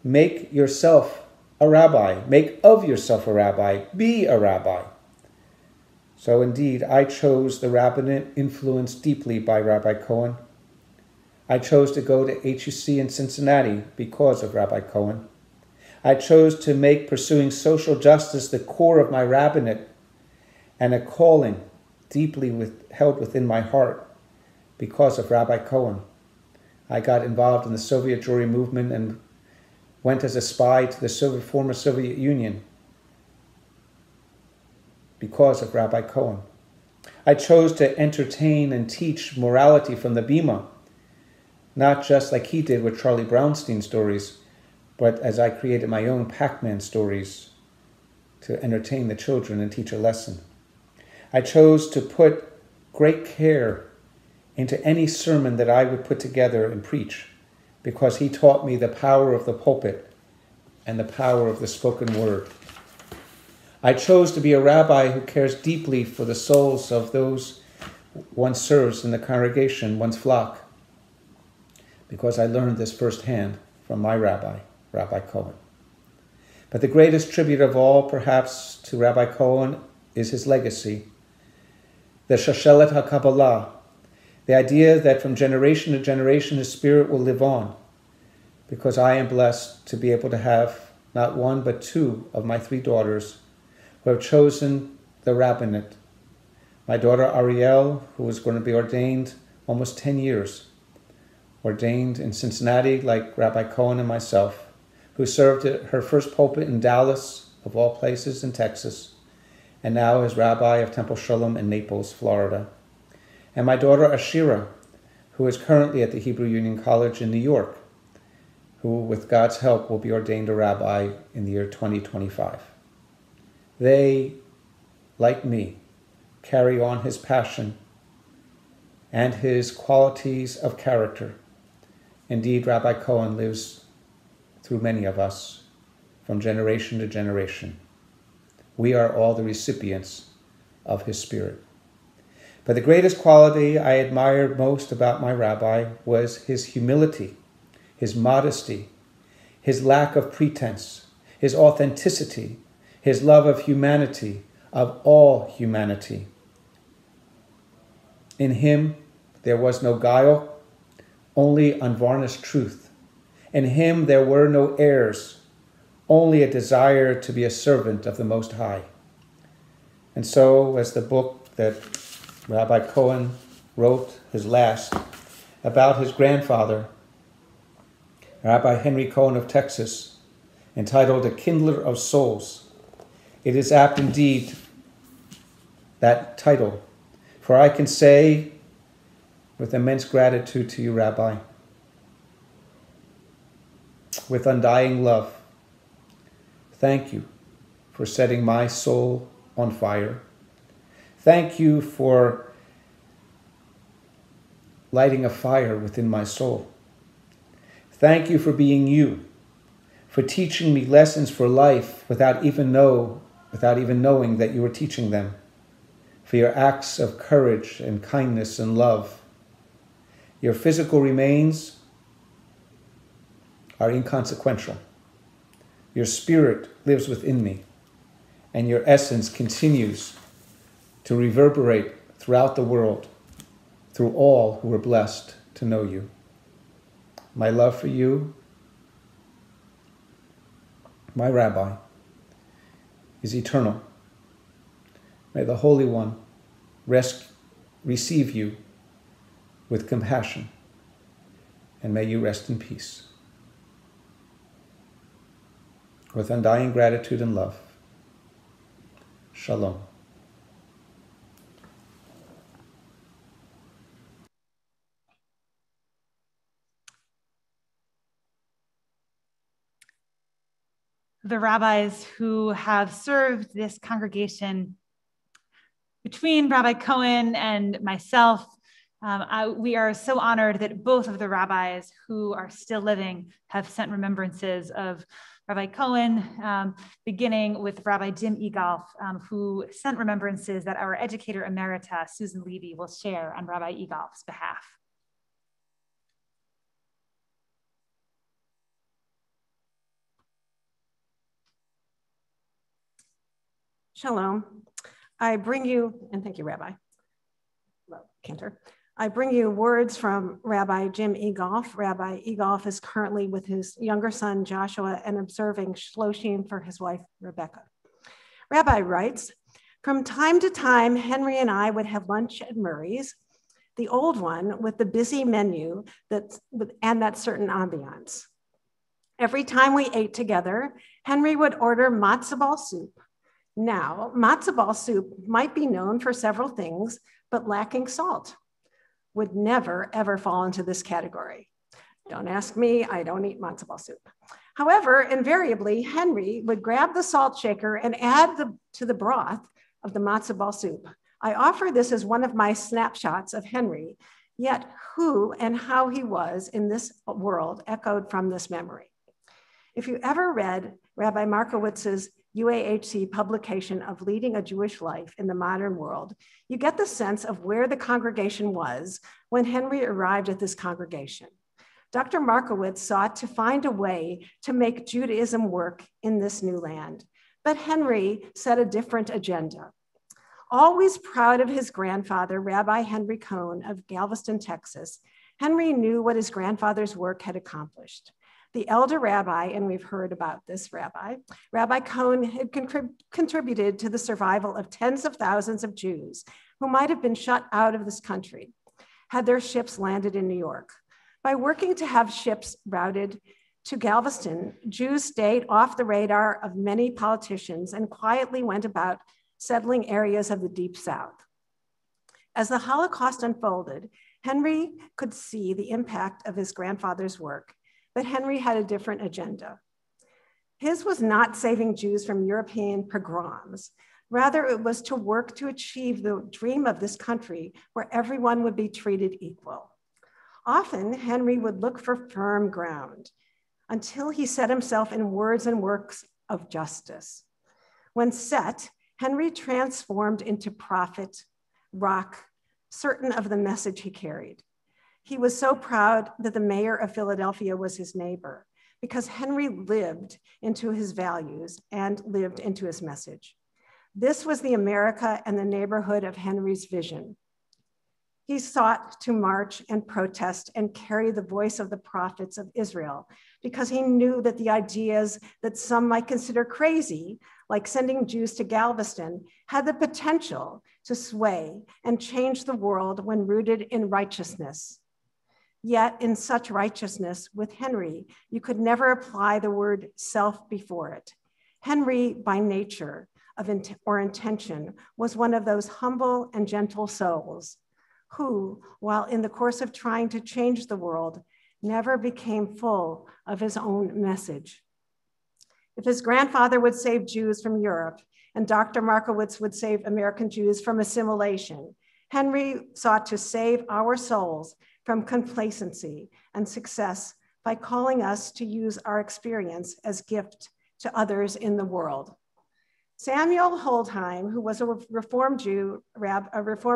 D: make yourself a rabbi. Make of yourself a rabbi. Be a rabbi. So indeed, I chose the rabbinate influenced deeply by Rabbi Cohen. I chose to go to HUC in Cincinnati because of Rabbi Cohen. I chose to make pursuing social justice the core of my rabbinate and a calling deeply held within my heart because of Rabbi Cohen. I got involved in the Soviet Jewry movement and went as a spy to the former Soviet Union because of Rabbi Cohen. I chose to entertain and teach morality from the Bima, not just like he did with Charlie Brownstein stories, but as I created my own Pac-Man stories to entertain the children and teach a lesson. I chose to put great care into any sermon that I would put together and preach, because he taught me the power of the pulpit and the power of the spoken word. I chose to be a rabbi who cares deeply for the souls of those one serves in the congregation, one's flock, because I learned this firsthand from my rabbi, Rabbi Cohen. But the greatest tribute of all, perhaps, to Rabbi Cohen is his legacy, the Shashelet HaKabbalah, the idea that from generation to generation his spirit will live on, because I am blessed to be able to have not one but two of my three daughters who have chosen the rabbinate. My daughter Ariel, who was going to be ordained almost 10 years, ordained in Cincinnati like Rabbi Cohen and myself, who served at her first pulpit in Dallas, of all places, in Texas, and now is rabbi of Temple Shalom in Naples, Florida. And my daughter Ashira, who is currently at the Hebrew Union College in New York, who, with God's help, will be ordained a rabbi in the year 2025. They, like me, carry on his passion and his qualities of character. Indeed, Rabbi Cohen lives through many of us from generation to generation. We are all the recipients of his spirit. But the greatest quality I admired most about my rabbi was his humility, his modesty, his lack of pretense, his authenticity, his love of humanity, of all humanity. In him there was no guile, only unvarnished truth. In him there were no airs, only a desire to be a servant of the Most High. And so, as the book that Rabbi Cohen wrote, his last, about his grandfather, Rabbi Henry Cohen of Texas, entitled A Kindler of Souls, it is apt indeed, that title, for I can say with immense gratitude to you, Rabbi, with undying love. Thank you for setting my soul on fire. Thank you for lighting a fire within my soul. Thank you for being you, for teaching me lessons for life without even knowing that you were teaching them, for your acts of courage and kindness and love. Your physical remains are inconsequential. Your spirit lives within me, and your essence continues to reverberate throughout the world, through all who are blessed to know you. My love for you, my Rabbi, is eternal. May the Holy One receive you with compassion, and may you rest in peace. With undying gratitude and love, Shalom.
A: The rabbis who have served this congregation between Rabbi Cohen and myself, we are so honored that both of the rabbis who are still living have sent remembrances of Rabbi Cohen, beginning with Rabbi Jim Egolf, who sent remembrances that our educator emerita, Susan Levy, will share on Rabbi Egolf's behalf.
E: Shalom. I bring you, and thank you, Rabbi Cantor. I bring you words from Rabbi Jim Egolf. Rabbi Egolf is currently with his younger son, Joshua, and observing Shloshim for his wife, Rebecca. Rabbi writes, from time to time, Henry and I would have lunch at Murray's, the old one with the busy menu and that certain ambiance. Every time we ate together, Henry would order matzo ball soup. Now, matzo ball soup might be known for several things, but lacking salt would never, ever fall into this category. Don't ask me, I don't eat matzo ball soup. However, invariably, Henry would grab the salt shaker and add to the broth of the matzo ball soup. I offer this as one of my snapshots of Henry, yet who and how he was in this world echoed from this memory. If you ever read Rabbi Markowitz's UAHC publication of Leading a Jewish Life in the Modern World, you get the sense of where the congregation was when Henry arrived at this congregation. Dr. Markowitz sought to find a way to make Judaism work in this new land, but Henry set a different agenda. Always proud of his grandfather, Rabbi Henry Cohen of Galveston, Texas, Henry knew what his grandfather's work had accomplished. The elder rabbi, and we've heard about this rabbi, Rabbi Cohen had contributed to the survival of tens of thousands of Jews who might have been shut out of this country had their ships landed in New York. By working to have ships routed to Galveston, Jews stayed off the radar of many politicians and quietly went about settling areas of the Deep South. As the Holocaust unfolded, Henry could see the impact of his grandfather's work, but Henry had a different agenda. His was not saving Jews from European pogroms. Rather, it was to work to achieve the dream of this country where everyone would be treated equal. Often, Henry would look for firm ground until he set himself in words and works of justice. When set, Henry transformed into prophet, rock, certain of the message he carried. He was so proud that the mayor of Philadelphia was his neighbor because Henry lived into his values and lived into his message. This was the America and the neighborhood of Henry's vision. He sought to march and protest and carry the voice of the prophets of Israel because he knew that the ideas that some might consider crazy, like sending Jews to Galveston, had the potential to sway and change the world when rooted in righteousness. Yet in such righteousness with Henry, you could never apply the word self before it. Henry, by nature or intention, was one of those humble and gentle souls, who, while in the course of trying to change the world, never became full of his own message. If his grandfather would save Jews from Europe and Dr. Markowitz would save American Jews from assimilation, Henry sought to save our souls from complacency and success by calling us to use our experience as gift to others in the world. Samuel Holdheim, who was a Reform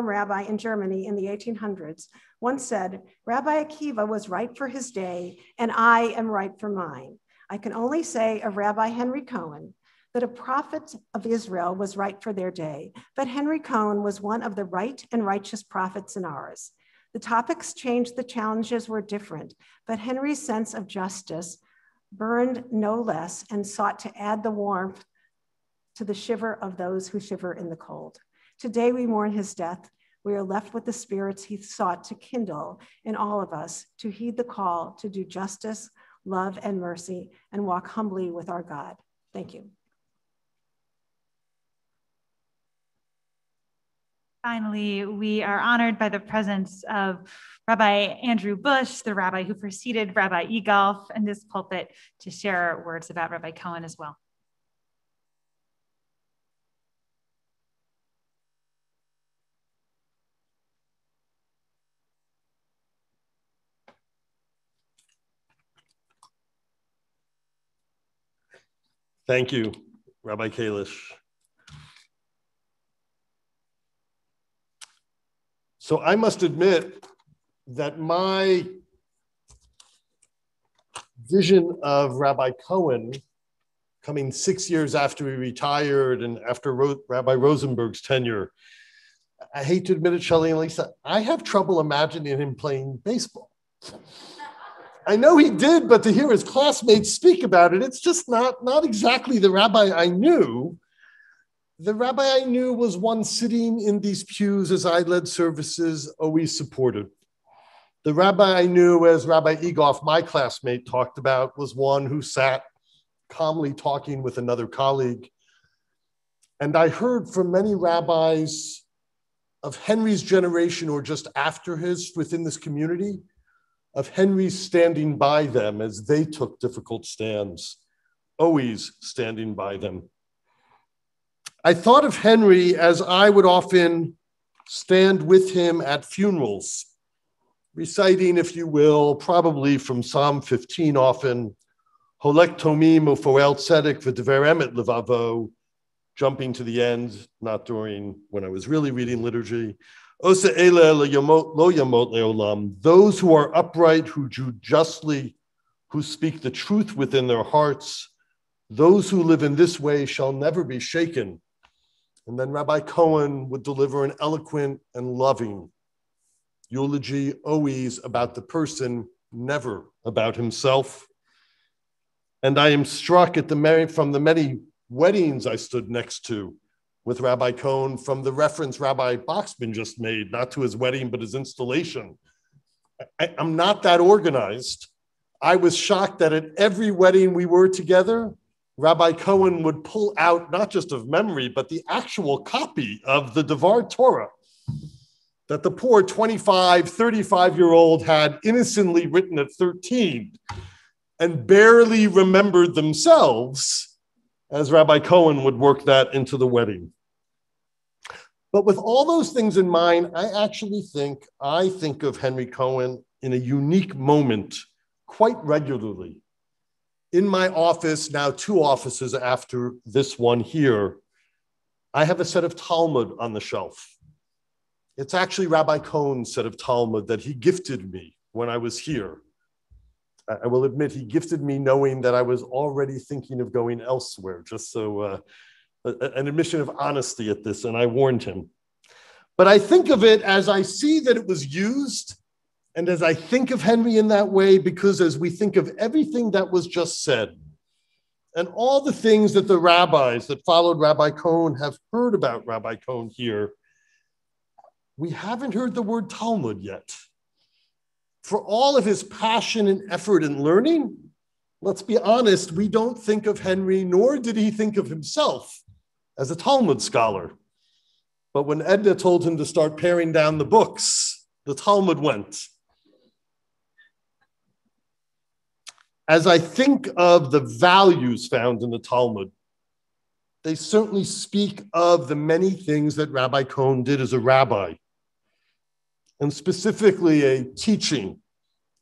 E: rabbi in Germany in the 1800s, once said, "Rabbi Akiva was right for his day, and I am right for mine." I can only say of Rabbi Henry Cohen that a prophet of Israel was right for their day, but Henry Cohen was one of the right and righteous prophets in ours. The topics changed, the challenges were different, but Henry's sense of justice burned no less and sought to add the warmth to the shiver of those who shiver in the cold. Today we mourn his death. We are left with the spirits he sought to kindle in all of us to heed the call to do justice, love, and mercy, and walk humbly with our God. Thank you.
A: Finally, we are honored by the presence of Rabbi Andrew Bush, the rabbi who preceded Rabbi Egolf in this pulpit, to share words about Rabbi Cohen as well.
F: Thank you, Rabbi Kalish. So I must admit that my vision of Rabbi Cohen coming 6 years after he retired and after Rabbi Rosenberg's tenure, I hate to admit it, Shelley and Lisa, I have trouble imagining him playing baseball. I know he did, but to hear his classmates speak about it, it's just not exactly the rabbi I knew. The rabbi I knew was one sitting in these pews as I led services, always supported. The rabbi I knew, as Rabbi Egolf, my classmate, talked about, was one who sat calmly talking with another colleague. And I heard from many rabbis of Henry's generation or just after his within this community, of Henry standing by them as they took difficult stands, always standing by them. I thought of Henry as I would often stand with him at funerals, reciting, if you will, probably from Psalm 15 often, Holek Tomim Ufoel Tzedek V'Dever Emet Levavo, jumping to the end, not during when I was really reading liturgy. Those who are upright, who do justly, who speak the truth within their hearts, those who live in this way shall never be shaken. And then Rabbi Cohen would deliver an eloquent and loving eulogy, always about the person, never about himself. And I am struck at from the many weddings I stood next to with Rabbi Cohen, from the reference Rabbi Boxman just made, not to his wedding, but his installation. I'm not that organized. I was shocked that at every wedding we were together, Rabbi Cohen would pull out, not just of memory, but the actual copy of the Devar Torah that the poor 25, 35-year-old had innocently written at 13 and barely remembered themselves, as Rabbi Cohen would work that into the wedding. But with all those things in mind, I think of Henry Cohen in a unique moment quite regularly. In my office, now 2 offices after this one here, I have a set of Talmud on the shelf. It's actually Rabbi Cohen's set of Talmud that he gifted me when I was here. I will admit he gifted me knowing that I was already thinking of going elsewhere, just so an admission of honesty at this, and I warned him. But I think of it as I see that it was used, and as I think of Henry in that way, because as we think of everything that was just said, and all the things that the rabbis that followed Rabbi Cohen have heard about Rabbi Cohen here, we haven't heard the word Talmud yet. For all of his passion and effort in learning, let's be honest, we don't think of Henry, nor did he think of himself as a Talmud scholar. But when Edna told him to start paring down the books, the Talmud went. As I think of the values found in the Talmud, they certainly speak of the many things that Rabbi Cohen did as a rabbi, and specifically a teaching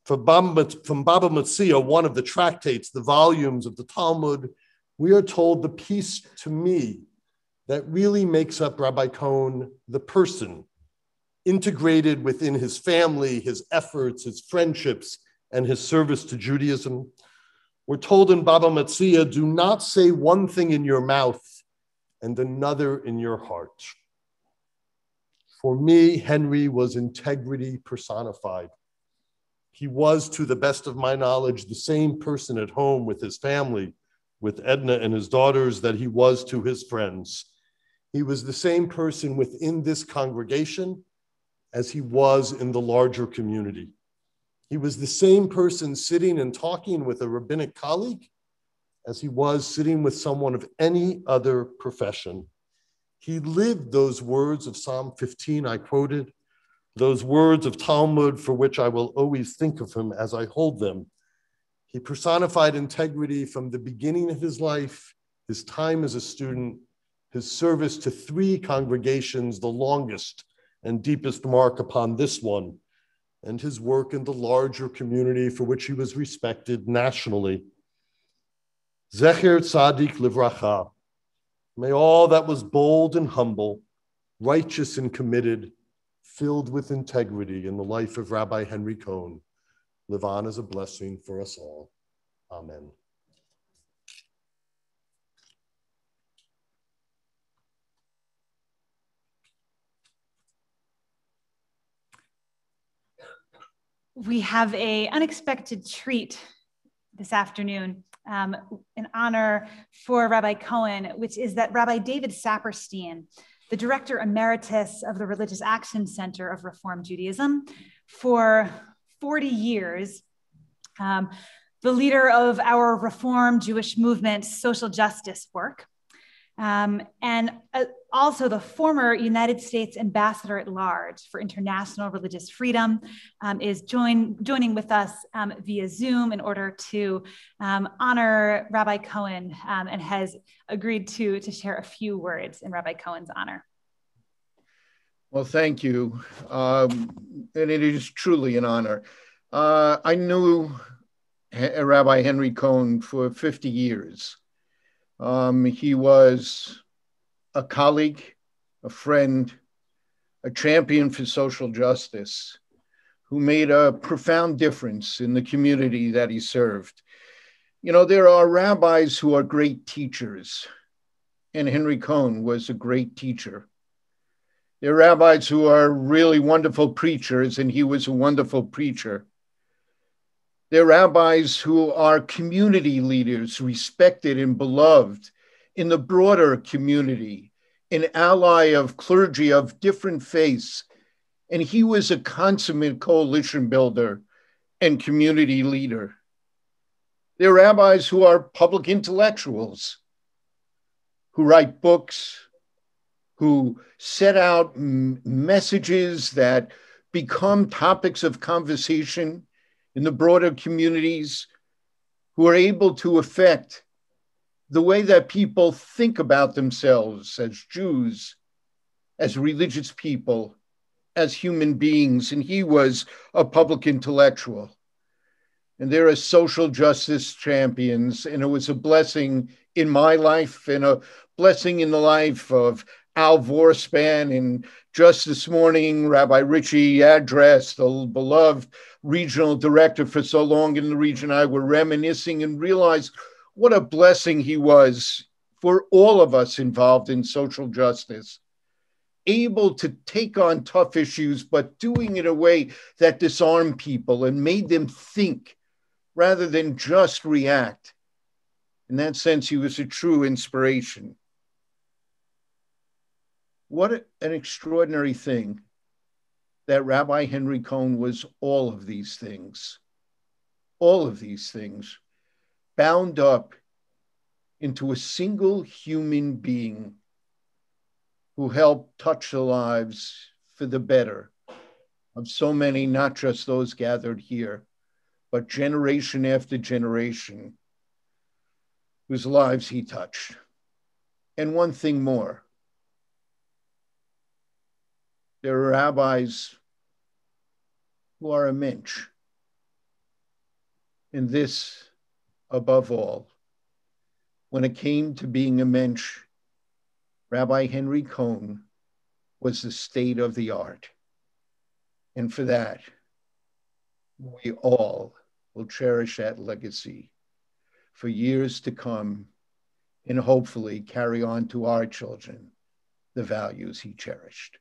F: from Baba Metzia, one of the tractates, the volumes of the Talmud. We are told the piece to me that really makes up Rabbi Cohen, the person, integrated within his family, his efforts, his friendships, and his service to Judaism. We're told in Baba Metzia, do not say one thing in your mouth and another in your heart. For me, Henry was integrity personified. He was, to the best of my knowledge, the same person at home with his family, with Edna and his daughters, that he was to his friends. He was the same person within this congregation as he was in the larger community. He was the same person sitting and talking with a rabbinic colleague as he was sitting with someone of any other profession. He lived those words of Psalm 15 I quoted, those words of Talmud for which I will always think of him as I hold them. He personified integrity from the beginning of his life, his time as a student, his service to 3 congregations, the longest and deepest mark upon this one, and his work in the larger community for which he was respected nationally. Zecher Tzadik Livracha. May all that was bold and humble, righteous and committed, filled with integrity in the life of Rabbi Henry Cohen, live on as a blessing for us all. Amen.
A: We have an unexpected treat this afternoon in honor for Rabbi Cohen, which is that Rabbi David Saperstein, the Director Emeritus of the Religious Action Center of Reform Judaism, for 40 years, the leader of our Reform Jewish movement social justice work, and also the former United States Ambassador at Large for International Religious Freedom, is joining with us via Zoom in order to honor Rabbi Cohen, and has agreed to share a few words in Rabbi Cohen's honor.
G: Well, thank you. And it is truly an honor. I knew Rabbi Henry Cohen for 50 years. He was a colleague, a friend, a champion for social justice, who made a profound difference in the community that he served. You know, there are rabbis who are great teachers, and Henry Cohen was a great teacher. There are rabbis who are really wonderful preachers, and he was a wonderful preacher. There are rabbis who are community leaders, respected and beloved in the broader community, an ally of clergy of different faiths. And he was a consummate coalition builder and community leader. There are rabbis who are public intellectuals, who write books, who set out messages that become topics of conversation in the broader communities, who are able to affect the way that people think about themselves as Jews, as religious people, as human beings. And he was a public intellectual. And there are social justice champions, and it was a blessing in my life and a blessing in the life of Al Vorspan, and just this morning, Rabbi Richie Address, the beloved regional director for so long in the region, I were reminiscing and realized what a blessing he was for all of us involved in social justice, able to take on tough issues, but doing it in a way that disarmed people and made them think rather than just react. In that sense, he was a true inspiration. What an extraordinary thing that Rabbi Henry Cohen was all of these things, bound up into a single human being who helped touch the lives for the better of so many, not just those gathered here, but generation after generation whose lives he touched. And one thing more, there are rabbis who are a mensch. And this, above all, when it came to being a mensch, Rabbi Henry Cohen was the state of the art. And for that, we all will cherish that legacy for years to come and hopefully carry on to our children the values he cherished.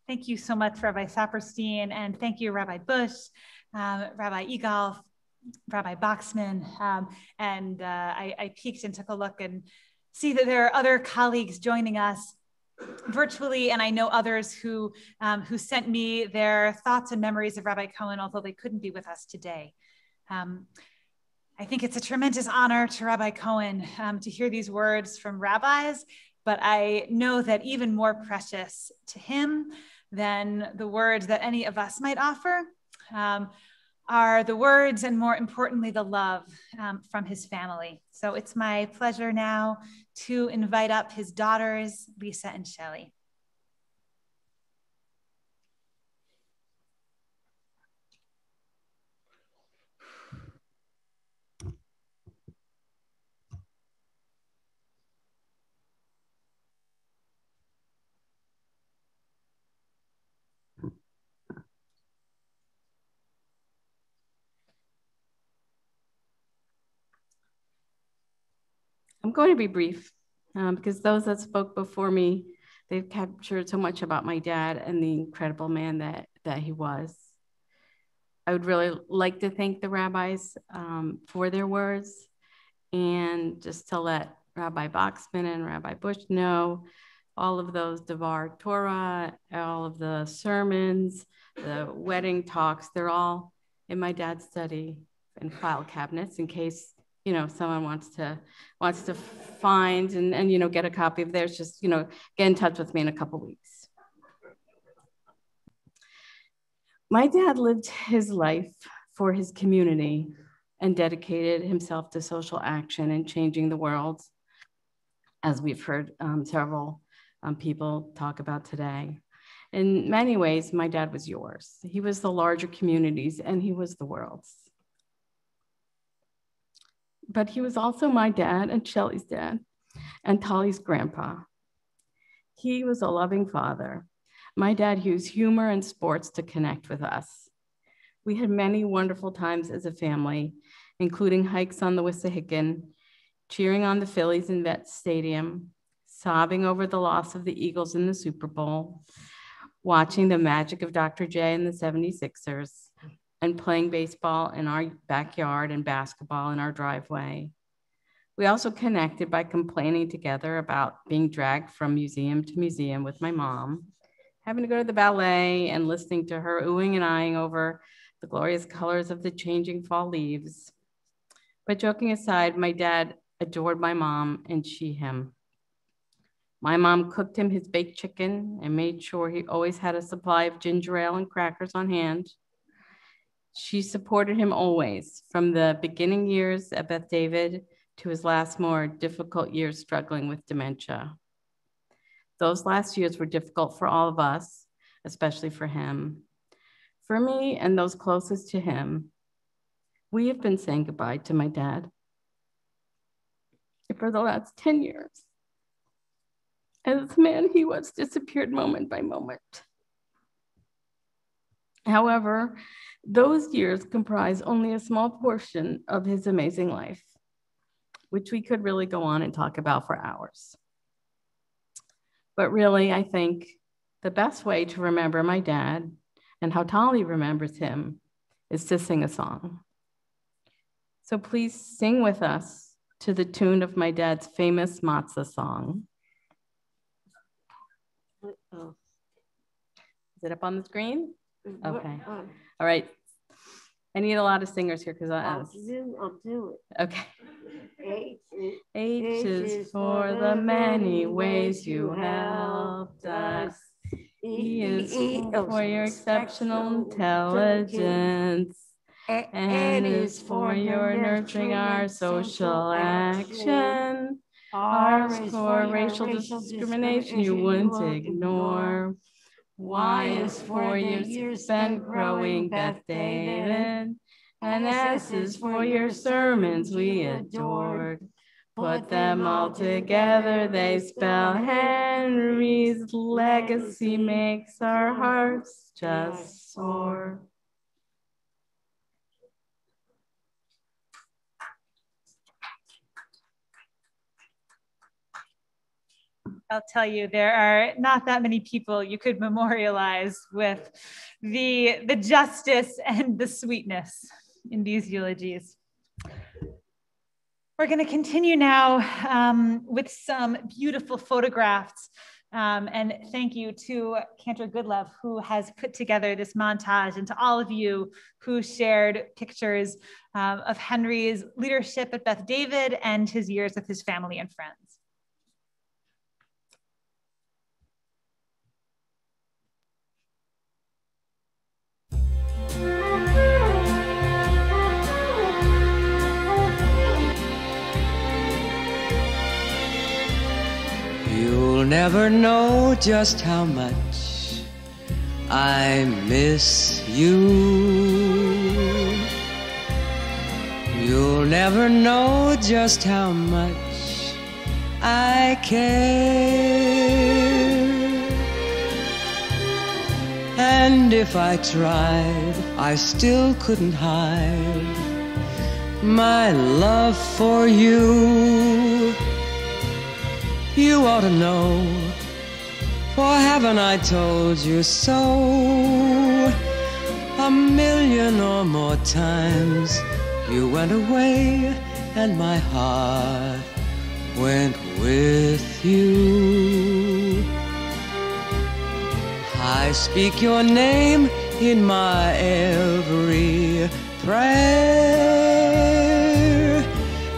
A: Thank you so much, Rabbi Saperstein, and thank you, Rabbi Bush, Rabbi Egolf, Rabbi Boxman, I peeked and took a look and see that there are other colleagues joining us virtually, and I know others who sent me their thoughts and memories of Rabbi Cohen, although they couldn't be with us today. I think it's a tremendous honor to Rabbi Cohen to hear these words from rabbis, but I know that even more precious to him than the words that any of us might offer are the words, and more importantly, the love from his family. So it's my pleasure now to invite up his daughters, Lisa and Shelley.
H: I'm going to be brief because those that spoke before me, they've captured so much about my dad and the incredible man that he was. I would really like to thank the rabbis for their words, and just to let Rabbi Boxman and Rabbi Bush know all of those Devar Torah, all of the sermons, the wedding talks, they're all in my dad's study and file cabinets in case someone wants to find and get a copy of theirs. Just get in touch with me in a couple weeks. My dad lived his life for his community and dedicated himself to social action and changing the world, as we've heard several people talk about today. In many ways, my dad was yours. He was the larger communities, and he was the world's. But he was also my dad and Shelley's dad and Tali's grandpa. He was a loving father. My dad used humor and sports to connect with us. We had many wonderful times as a family, including hikes on the Wissahickon, cheering on the Phillies in Vet Stadium, sobbing over the loss of the Eagles in the Super Bowl, watching the magic of Dr. J and the 76ers, and playing baseball in our backyard and basketball in our driveway. We also connected by complaining together about being dragged from museum to museum with my mom, having to go to the ballet and listening to her oohing and eyeing over the glorious colors of the changing fall leaves. But joking aside, my dad adored my mom and she him. My mom cooked him his baked chicken and made sure he always had a supply of ginger ale and crackers on hand. She supported him always, from the beginning years at Beth David to his last more difficult years struggling with dementia. Those last years were difficult for all of us, especially for him. For me and those closest to him, we have been saying goodbye to my dad for the last 10 years. As the man he was disappeared moment by moment. However, those years comprise only a small portion of his amazing life, which we could really go on and talk about for hours. But really, I think the best way to remember my dad and how Tali remembers him is to sing a song. So please sing with us to the tune of my dad's famous matzah song. Is it up on the screen? Okay. All right. I need a lot of singers here because I'll do it. Okay. H is for the many ways you helped us. E is for your exceptional intelligence. N is for your nurturing our social action. R is for racial discrimination you wouldn't ignore. Y is for your years spent growing Beth David. And S is for your sermons we adored. Put them all together, they spell Henry's legacy makes our hearts just soar.
A: I'll tell you, there are not that many people you could memorialize with the justice and the sweetness in these eulogies. We're going to continue now with some beautiful photographs. And thank you to Cantor Goodlove, who has put together this montage, and to all of you who shared pictures of Henry's leadership at Beth David and his years with his family and friends.
I: You'll never know just how much I miss you. You'll never know just how much I care. And if I tried, I still couldn't hide my love for you. You ought to know, for haven't I told you so? A million or more times you went away, and my heart went with you. I speak your name in my every prayer.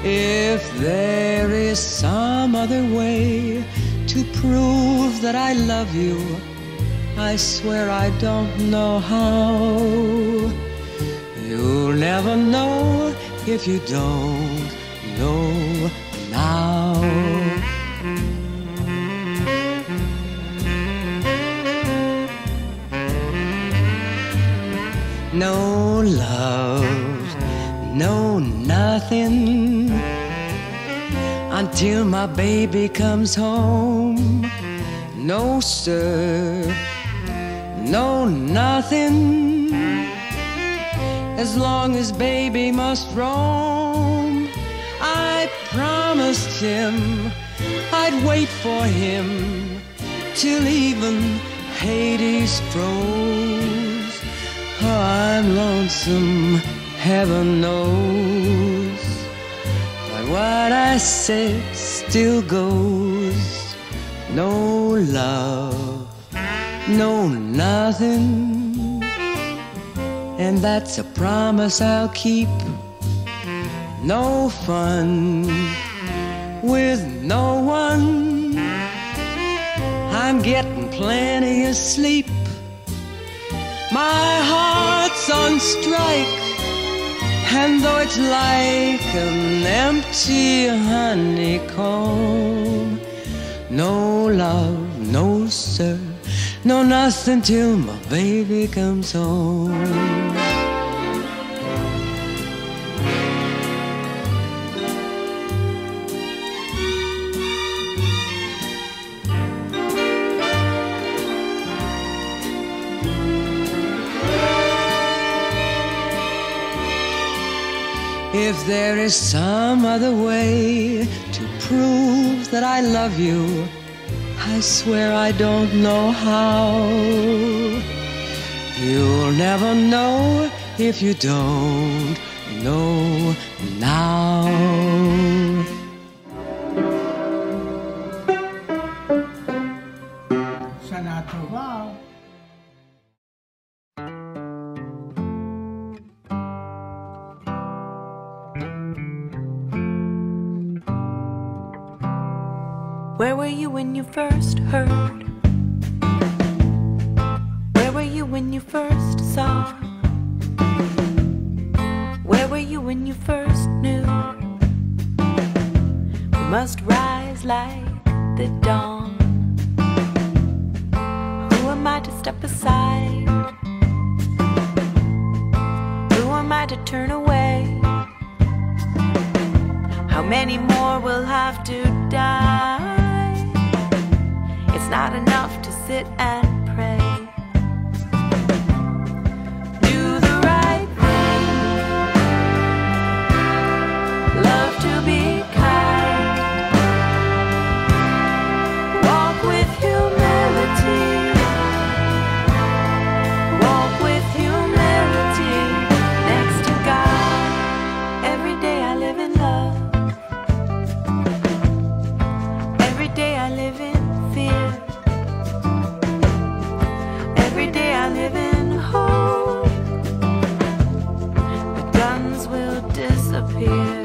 I: If there is some other way to prove that I love you, I swear I don't know how. You'll never know if you don't know now. No love, no nothing, until my baby comes home. No sir, no nothing, as long as baby must roam. I promised him I'd wait for him till even Hades froze. Oh, I'm lonesome, heaven knows, but what I said still goes. No love, no nothing, and that's a promise I'll keep. No fun with no one, I'm getting plenty of sleep. My heart's on strike, and though it's like an empty honeycomb, no love, no sir, no nothing till my baby comes home. If there is some other way to prove that I love you, I swear I don't know how. You'll never know if you don't know now.
J: Shana Tova. Where were you when you first heard? Where were you when you first saw? Where were you when you first knew? We must rise like the dawn. Who am I to step aside? Who am I to turn away? How many more will have to die? It's not enough to sit and pray. Do the right thing. Love to be kind. Walk with humility. Walk with humility next to God. Every day I live in love. Every day I live in fear. Every day I live in hope. The guns will disappear.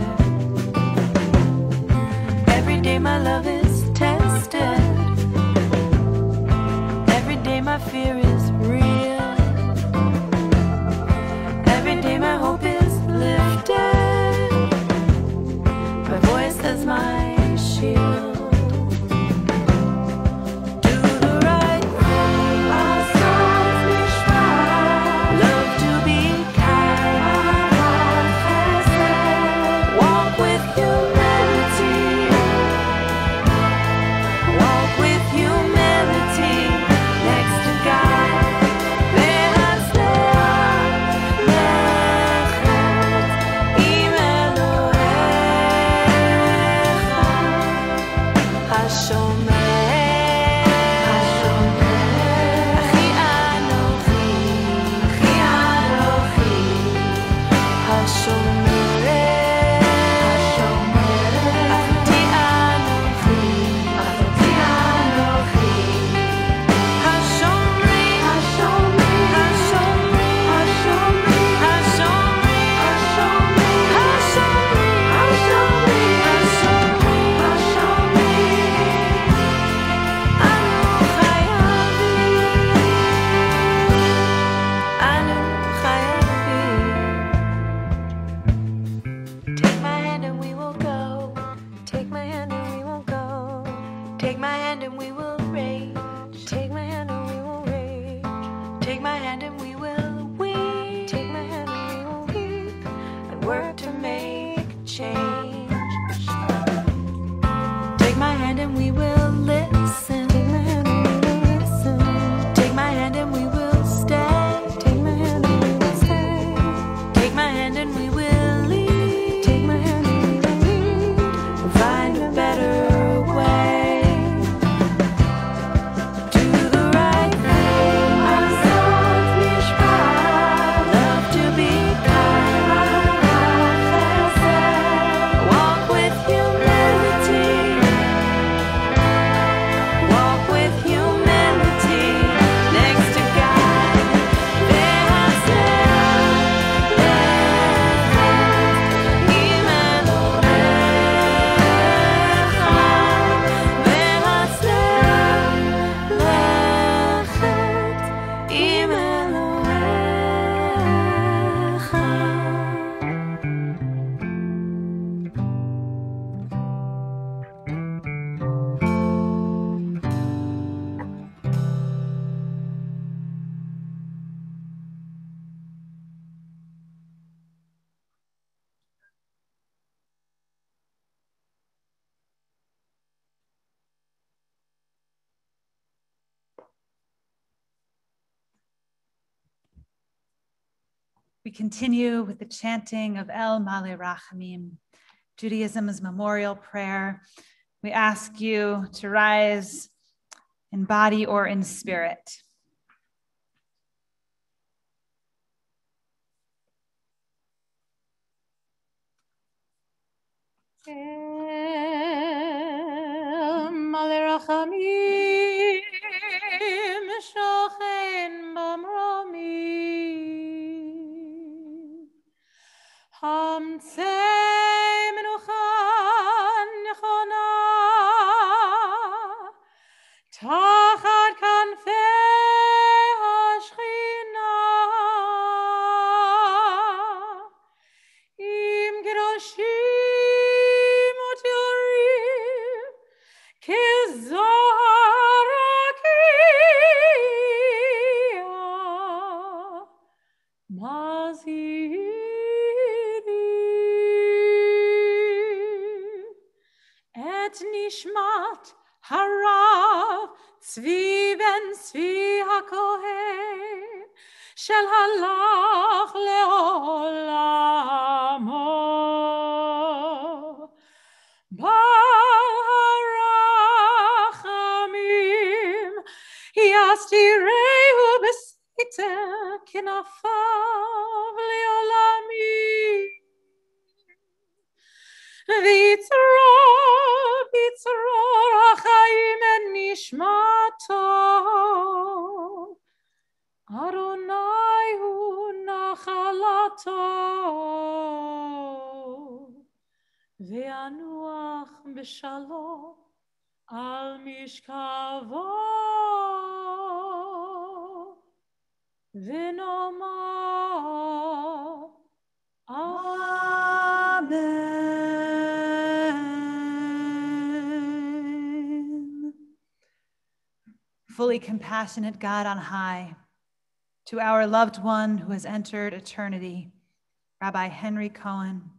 J: Every day my love is tested. Every day my fear is real. Every day my hope is lifted. My voice is my shield. Do the right thing. Love to be kind. Walk with humility. Walk with humility next to God.
A: We continue with the chanting of El Male Rachamim, Judaism's memorial prayer. We ask you to rise in body or in spirit.
B: El Male Rachamim Shochen Bamromim Hamtzei. nishmat harav Tzvi ben Tzvi HaKohen shel halach leolamo. Bal harachamim yastirehu b'seiter kinafav leolami. Vitzror ha'chaim en nishmato Adonai hu nachalato ve'anuach b'shalom al mishkavo v'nomar
A: Amen. Fully compassionate God on high, to our loved one who has entered eternity, Rabbi Henry Cohen,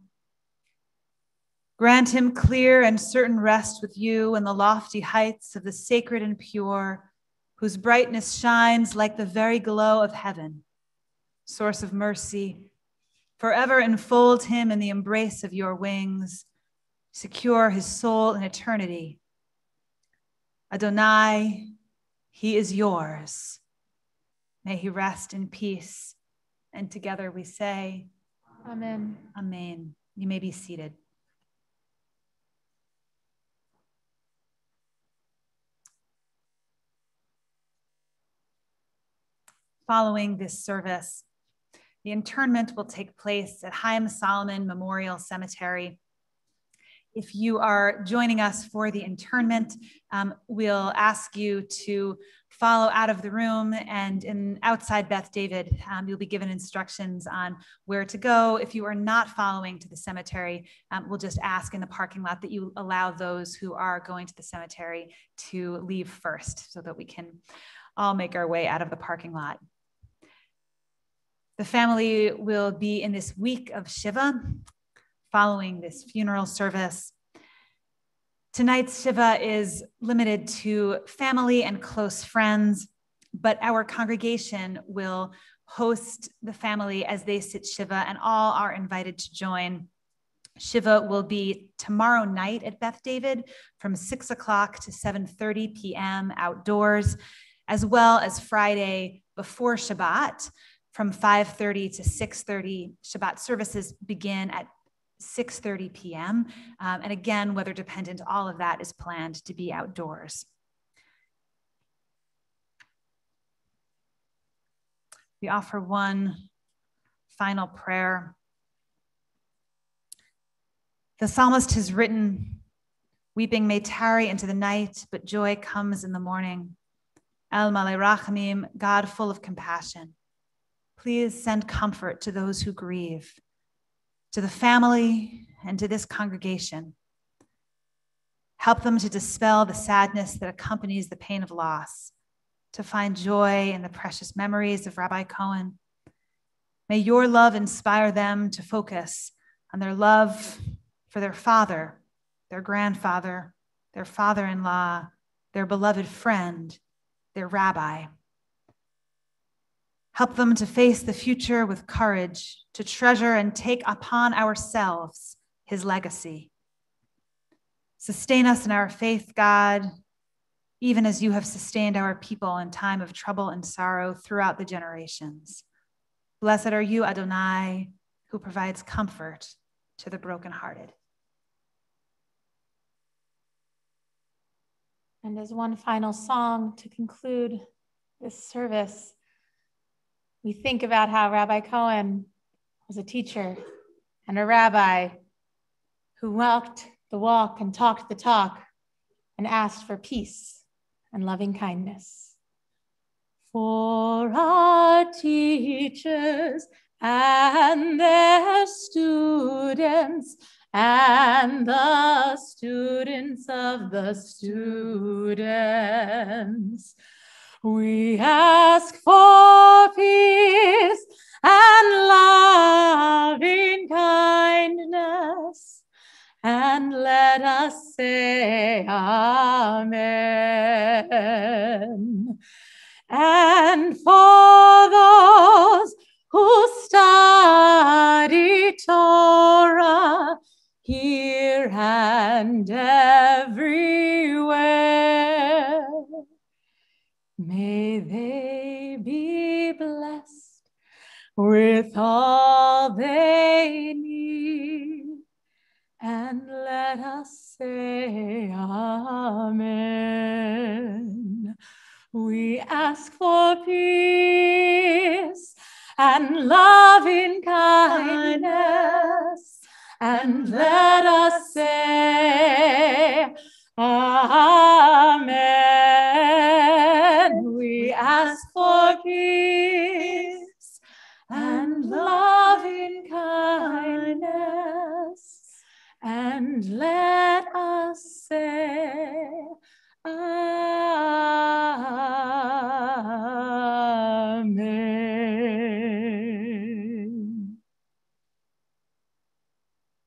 A: grant him clear and certain rest with you in the lofty heights of the sacred and pure, whose brightness shines like the very glow of heaven. Source of mercy, forever enfold him in the embrace of your wings, secure his soul in eternity. Adonai, he is yours. May he rest in peace. And together we say,
B: Amen.
A: Amen. You may be seated. Following this service, the internment will take place at Chaim Solomon Memorial Cemetery. If you are joining us for the internment, we'll ask you to follow out of the room, and outside Beth David, you'll be given instructions on where to go. If you are not following to the cemetery, we'll just ask in the parking lot that you allow those who are going to the cemetery to leave first so that we can all make our way out of the parking lot. The family will be in this week of Shiva following this funeral service. Tonight's Shiva is limited to family and close friends, but our congregation will host the family as they sit Shiva, and all are invited to join. Shiva will be tomorrow night at Beth David from 6 o'clock to 7:30 p.m. outdoors, as well as Friday before Shabbat from 5:30 to 6:30. Shabbat services begin at 6:30 p.m. And again, weather dependent, all of that is planned to be outdoors. We offer one final prayer. The psalmist has written, "Weeping may tarry into the night, but joy comes in the morning." El Malei Rachamim, God full of compassion, please send comfort to those who grieve, to the family and to this congregation. Help them to dispel the sadness that accompanies the pain of loss, to find joy in the precious memories of Rabbi Cohen. May your love inspire them to focus on their love for their father, their grandfather, their father-in-law, their beloved friend, their rabbi. Help them to face the future with courage, to treasure and take upon ourselves his legacy. Sustain us in our faith, God, even as you have sustained our people in time of trouble and sorrow throughout the generations. Blessed are you, Adonai, who provides comfort to the brokenhearted.
B: And as one final song to conclude this service, we think about how Rabbi Cohen was a teacher and a rabbi who walked the walk and talked the talk and asked for peace and loving kindness. For our teachers and their students and the students of the students, we ask for peace and loving kindness and let us say amen. And for those who study Torah here and everywhere, may they be blessed with all they need. And let us say amen. We ask for peace and loving kindness, and let us say amen. We ask for peace and loving kindness, and let us say amen.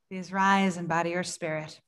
A: Please rise and bow to your spirit.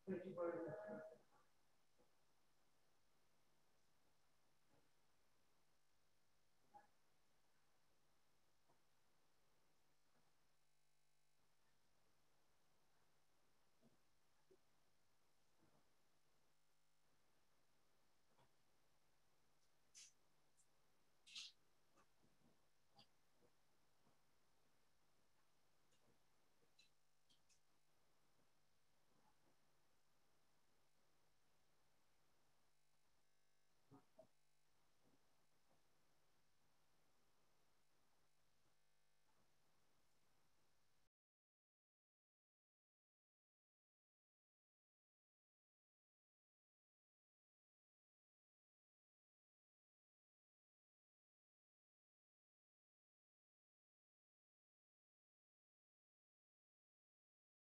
A: Thank you very much.